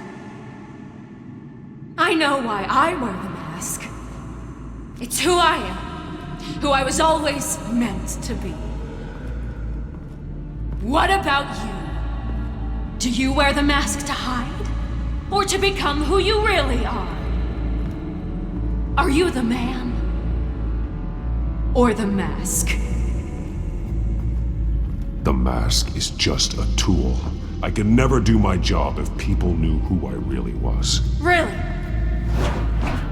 I know why I wear the mask. It's who I am, who I was always meant to be. What about you? Do you wear the mask to hide? Or to become who you really are? Are you the man? Or the mask? The mask is just a tool. I could never do my job if people knew who I really was. Really?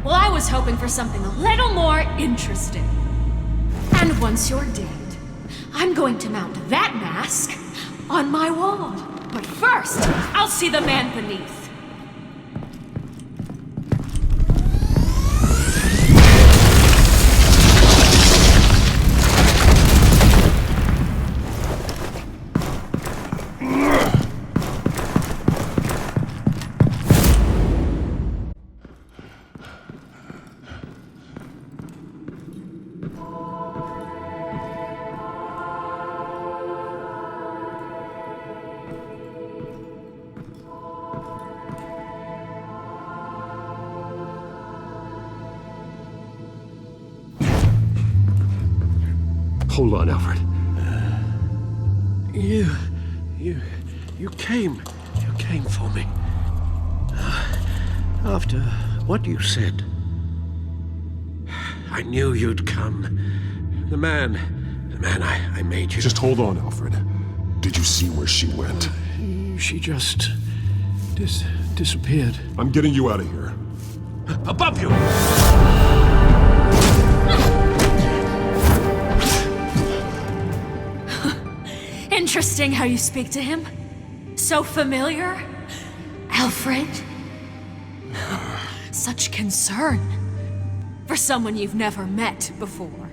Well, I was hoping for something a little more interesting. And once you're dead, I'm going to mount that mask on my wall. But first, I'll see the man beneath. Hold on, Alfred. You came for me. After what you said, I knew you'd come. The man I made you. Just hold on, Alfred. Did you see where she went? She just disappeared. I'm getting you out of here. Above you! Interesting how you speak to him. So familiar. Alfred. Such concern. For someone you've never met before.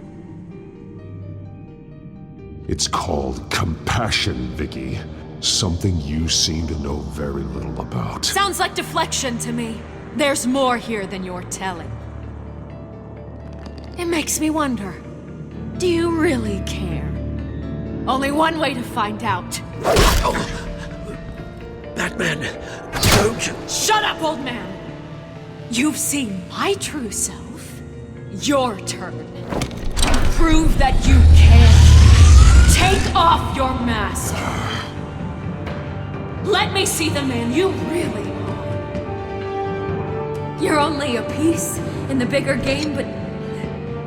It's called compassion, Vicky. Something you seem to know very little about. Sounds like deflection to me. There's more here than you're telling. It makes me wonder. Do you really care? Only one way to find out. Batman, don't you... Shut up, old man! You've seen my true self. Your turn. Prove that you can. Take off your mask. Let me see the man you really are. You're only a piece in the bigger game, but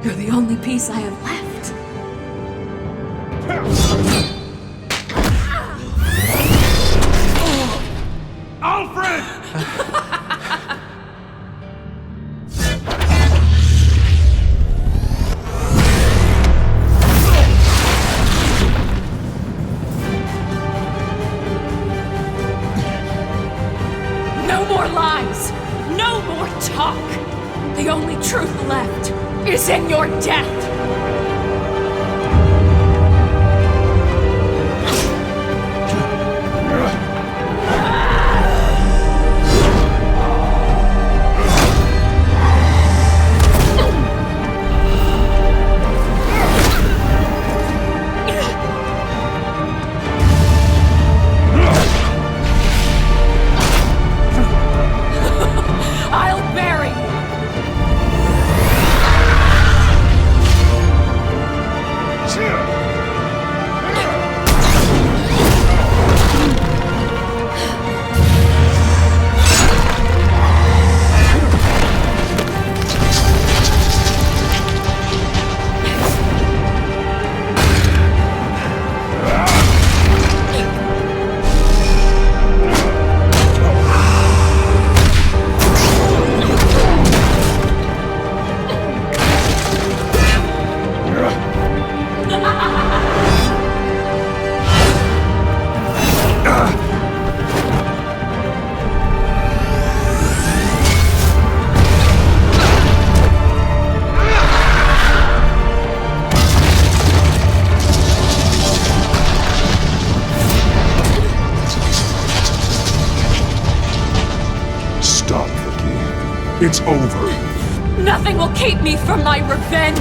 you're the only piece I have left. Alfred! No more lies! No more talk! The only truth left is in your death! It's over. Nothing will keep me from my revenge!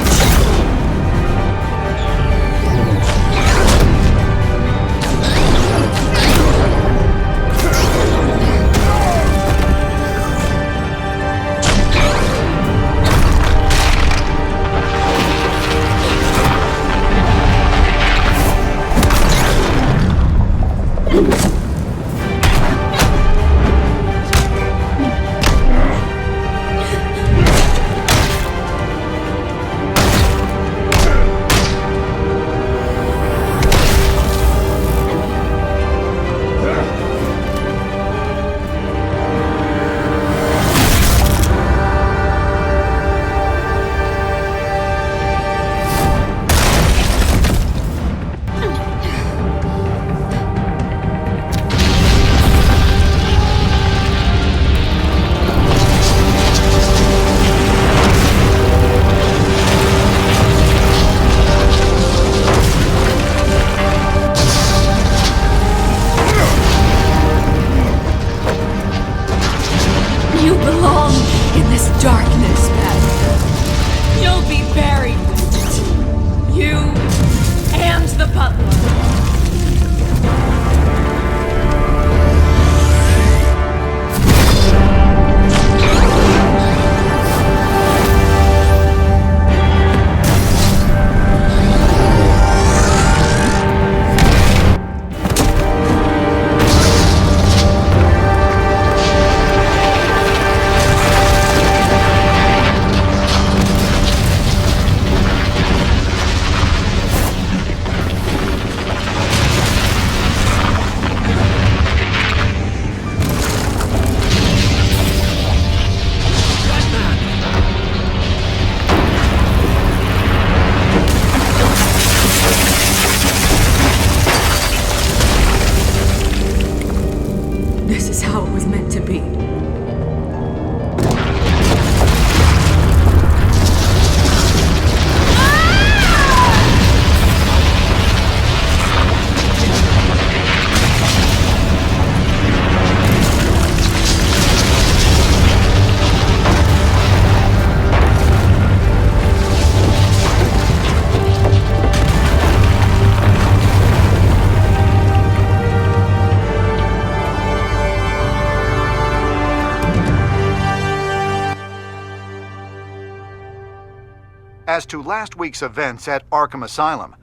As to last week's events at Arkham Asylum,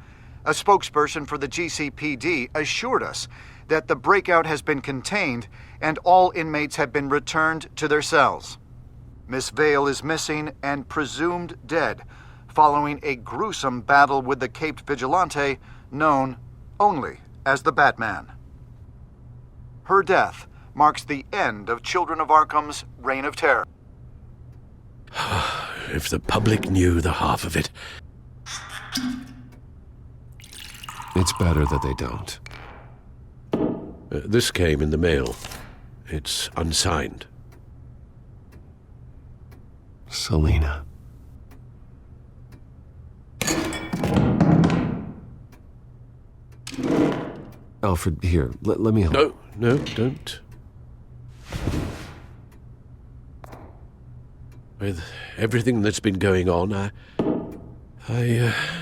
a spokesperson for the GCPD assured us that the breakout has been contained and all inmates have been returned to their cells. Miss Vale is missing and presumed dead following a gruesome battle with the caped vigilante known only as the Batman. Her death marks the end of Children of Arkham's reign of terror. If the public knew the half of it. It's better that they don't. This came in the mail. It's unsigned. Selena. Alfred, here, let me help. No, don't. With everything that's been going on, I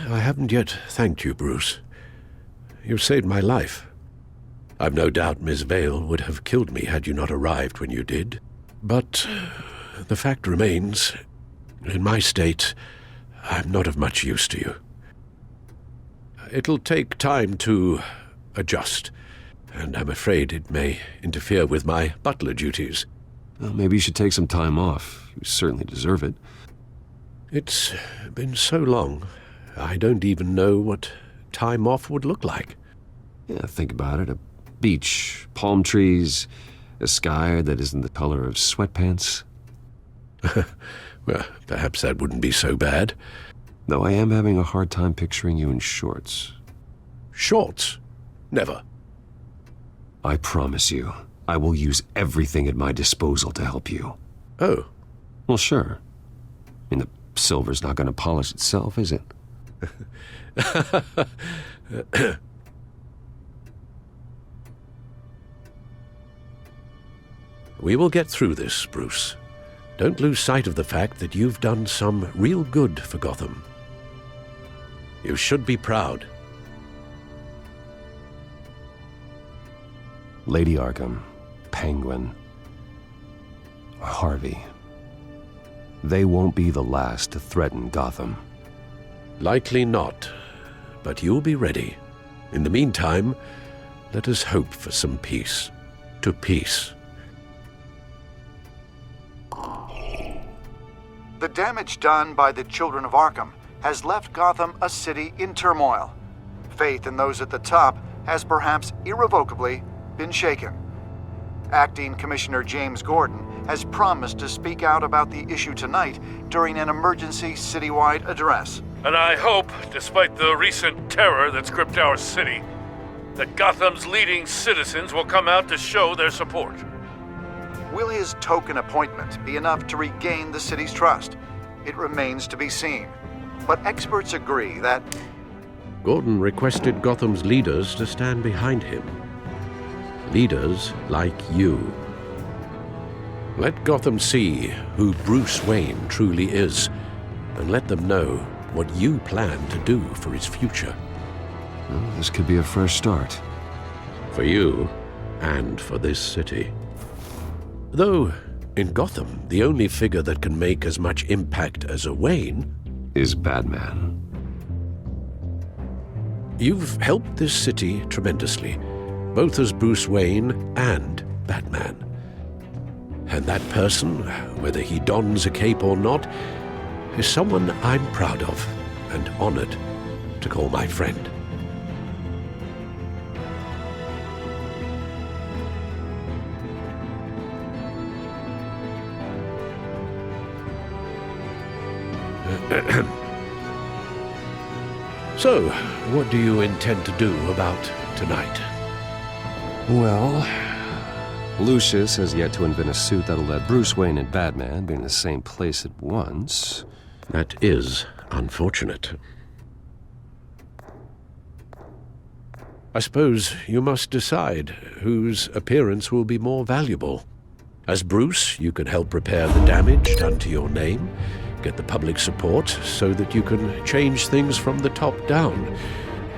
haven't yet thanked you, Bruce. You've saved my life. I've no doubt Miss Vale would have killed me had you not arrived when you did. But the fact remains, in my state, I'm not of much use to you. It'll take time to adjust, and I'm afraid it may interfere with my butler duties. Well, maybe you should take some time off. You certainly deserve it. It's been so long, I don't even know what time off would look like. Yeah, think about it. A beach, palm trees, a sky that isn't the color of sweatpants. Well, perhaps that wouldn't be so bad. Though I am having a hard time picturing you in shorts. Shorts? Never. I promise you, I will use everything at my disposal to help you. Oh. Well, sure. I mean, the silver's not going to polish itself, is it? We will get through this, Bruce. Don't lose sight of the fact that you've done some real good for Gotham. You should be proud. Lady Arkham, Penguin, Harvey. They won't be the last to threaten Gotham. Likely not, but you'll be ready. In the meantime, let us hope for some peace. To peace. The damage done by the Children of Arkham has left Gotham a city in turmoil. Faith in those at the top has perhaps irrevocably been shaken. Acting Commissioner James Gordon has promised to speak out about the issue tonight during an emergency citywide address. And I hope, despite the recent terror that's gripped our city, that Gotham's leading citizens will come out to show their support. Will his token appointment be enough to regain the city's trust? It remains to be seen. But experts agree that Gordon requested Gotham's leaders to stand behind him. Leaders like you. Let Gotham see who Bruce Wayne truly is, and let them know what you plan to do for his future. Well, this could be a fresh start. For you, and for this city. Though, in Gotham, the only figure that can make as much impact as a Wayne is Batman. You've helped this city tremendously, both as Bruce Wayne and Batman. And that person, whether he dons a cape or not, is someone I'm proud of and honored to call my friend. So, what do you intend to do about tonight? Well, Lucius has yet to invent a suit that'll let Bruce Wayne and Batman be in the same place at once. That is unfortunate. I suppose you must decide whose appearance will be more valuable. As Bruce, you can help repair the damage done to your name, get the public support so that you can change things from the top down.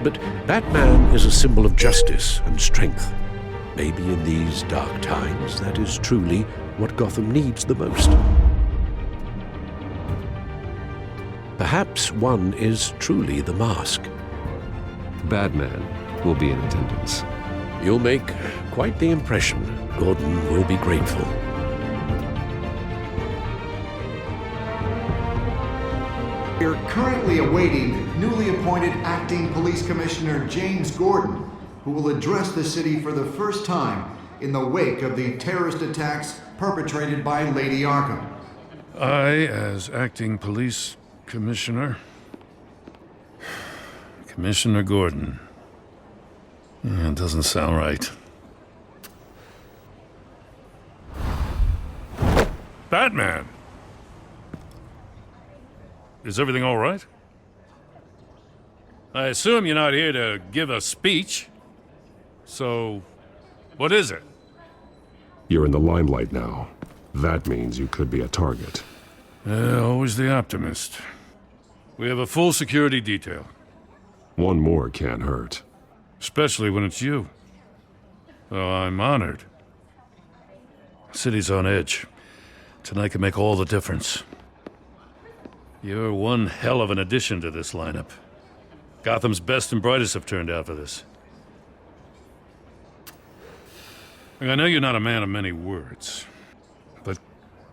But Batman is a symbol of justice and strength. Maybe in these dark times, that is truly what Gotham needs the most. Perhaps one is truly the mask. Batman will be in attendance. You'll make quite the impression. Gordon will be grateful. We're currently awaiting newly appointed Acting Police Commissioner James Gordon, who will address the city for the first time in the wake of the terrorist attacks perpetrated by Lady Arkham. I, as Acting Police Commissioner... Commissioner Gordon. It doesn't sound right. Batman! Is everything all right? I assume you're not here to give a speech. So, what is it? You're in the limelight now. That means you could be a target. Always the optimist. We have a full security detail. One more can't hurt. Especially when it's you. Oh, I'm honored. City's on edge. Tonight can make all the difference. You're one hell of an addition to this lineup. Gotham's best and brightest have turned out for this. I know you're not a man of many words, but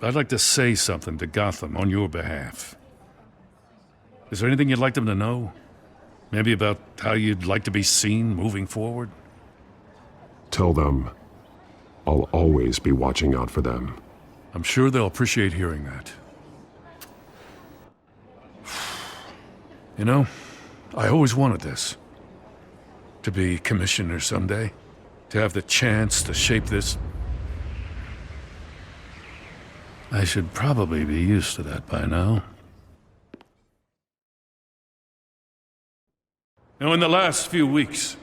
I'd like to say something to Gotham on your behalf. Is there anything you'd like them to know? Maybe about how you'd like to be seen moving forward? Tell them I'll always be watching out for them. I'm sure they'll appreciate hearing that. You know, I always wanted this. To be commissioner someday. To have the chance to shape this. I should probably be used to that by now. Now, in the last few weeks,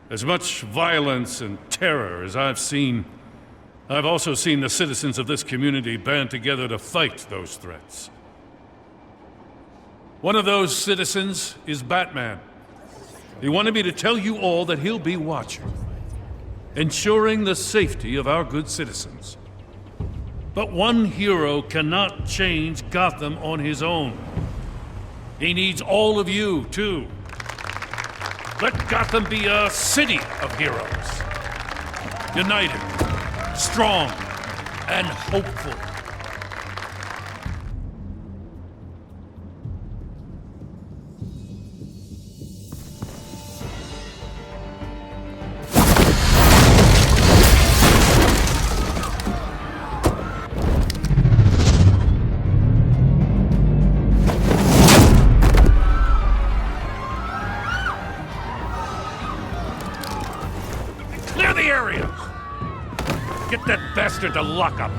as much violence and terror as I've seen, I've also seen the citizens of this community band together to fight those threats. One of those citizens is Batman. He wanted me to tell you all that he'll be watching, ensuring the safety of our good citizens. But one hero cannot change Gotham on his own. He needs all of you, too. Let Gotham be a city of heroes. United, strong, and hopeful. Clear the area! Get that bastard to lock up!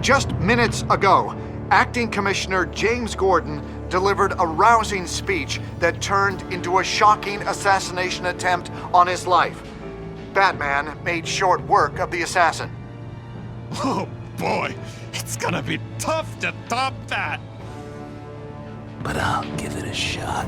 Just minutes ago, Acting Commissioner James Gordon delivered a rousing speech that turned into a shocking assassination attempt on his life. Batman made short work of the assassin. Oh boy, it's gonna be tough to top that. But I'll give it a shot.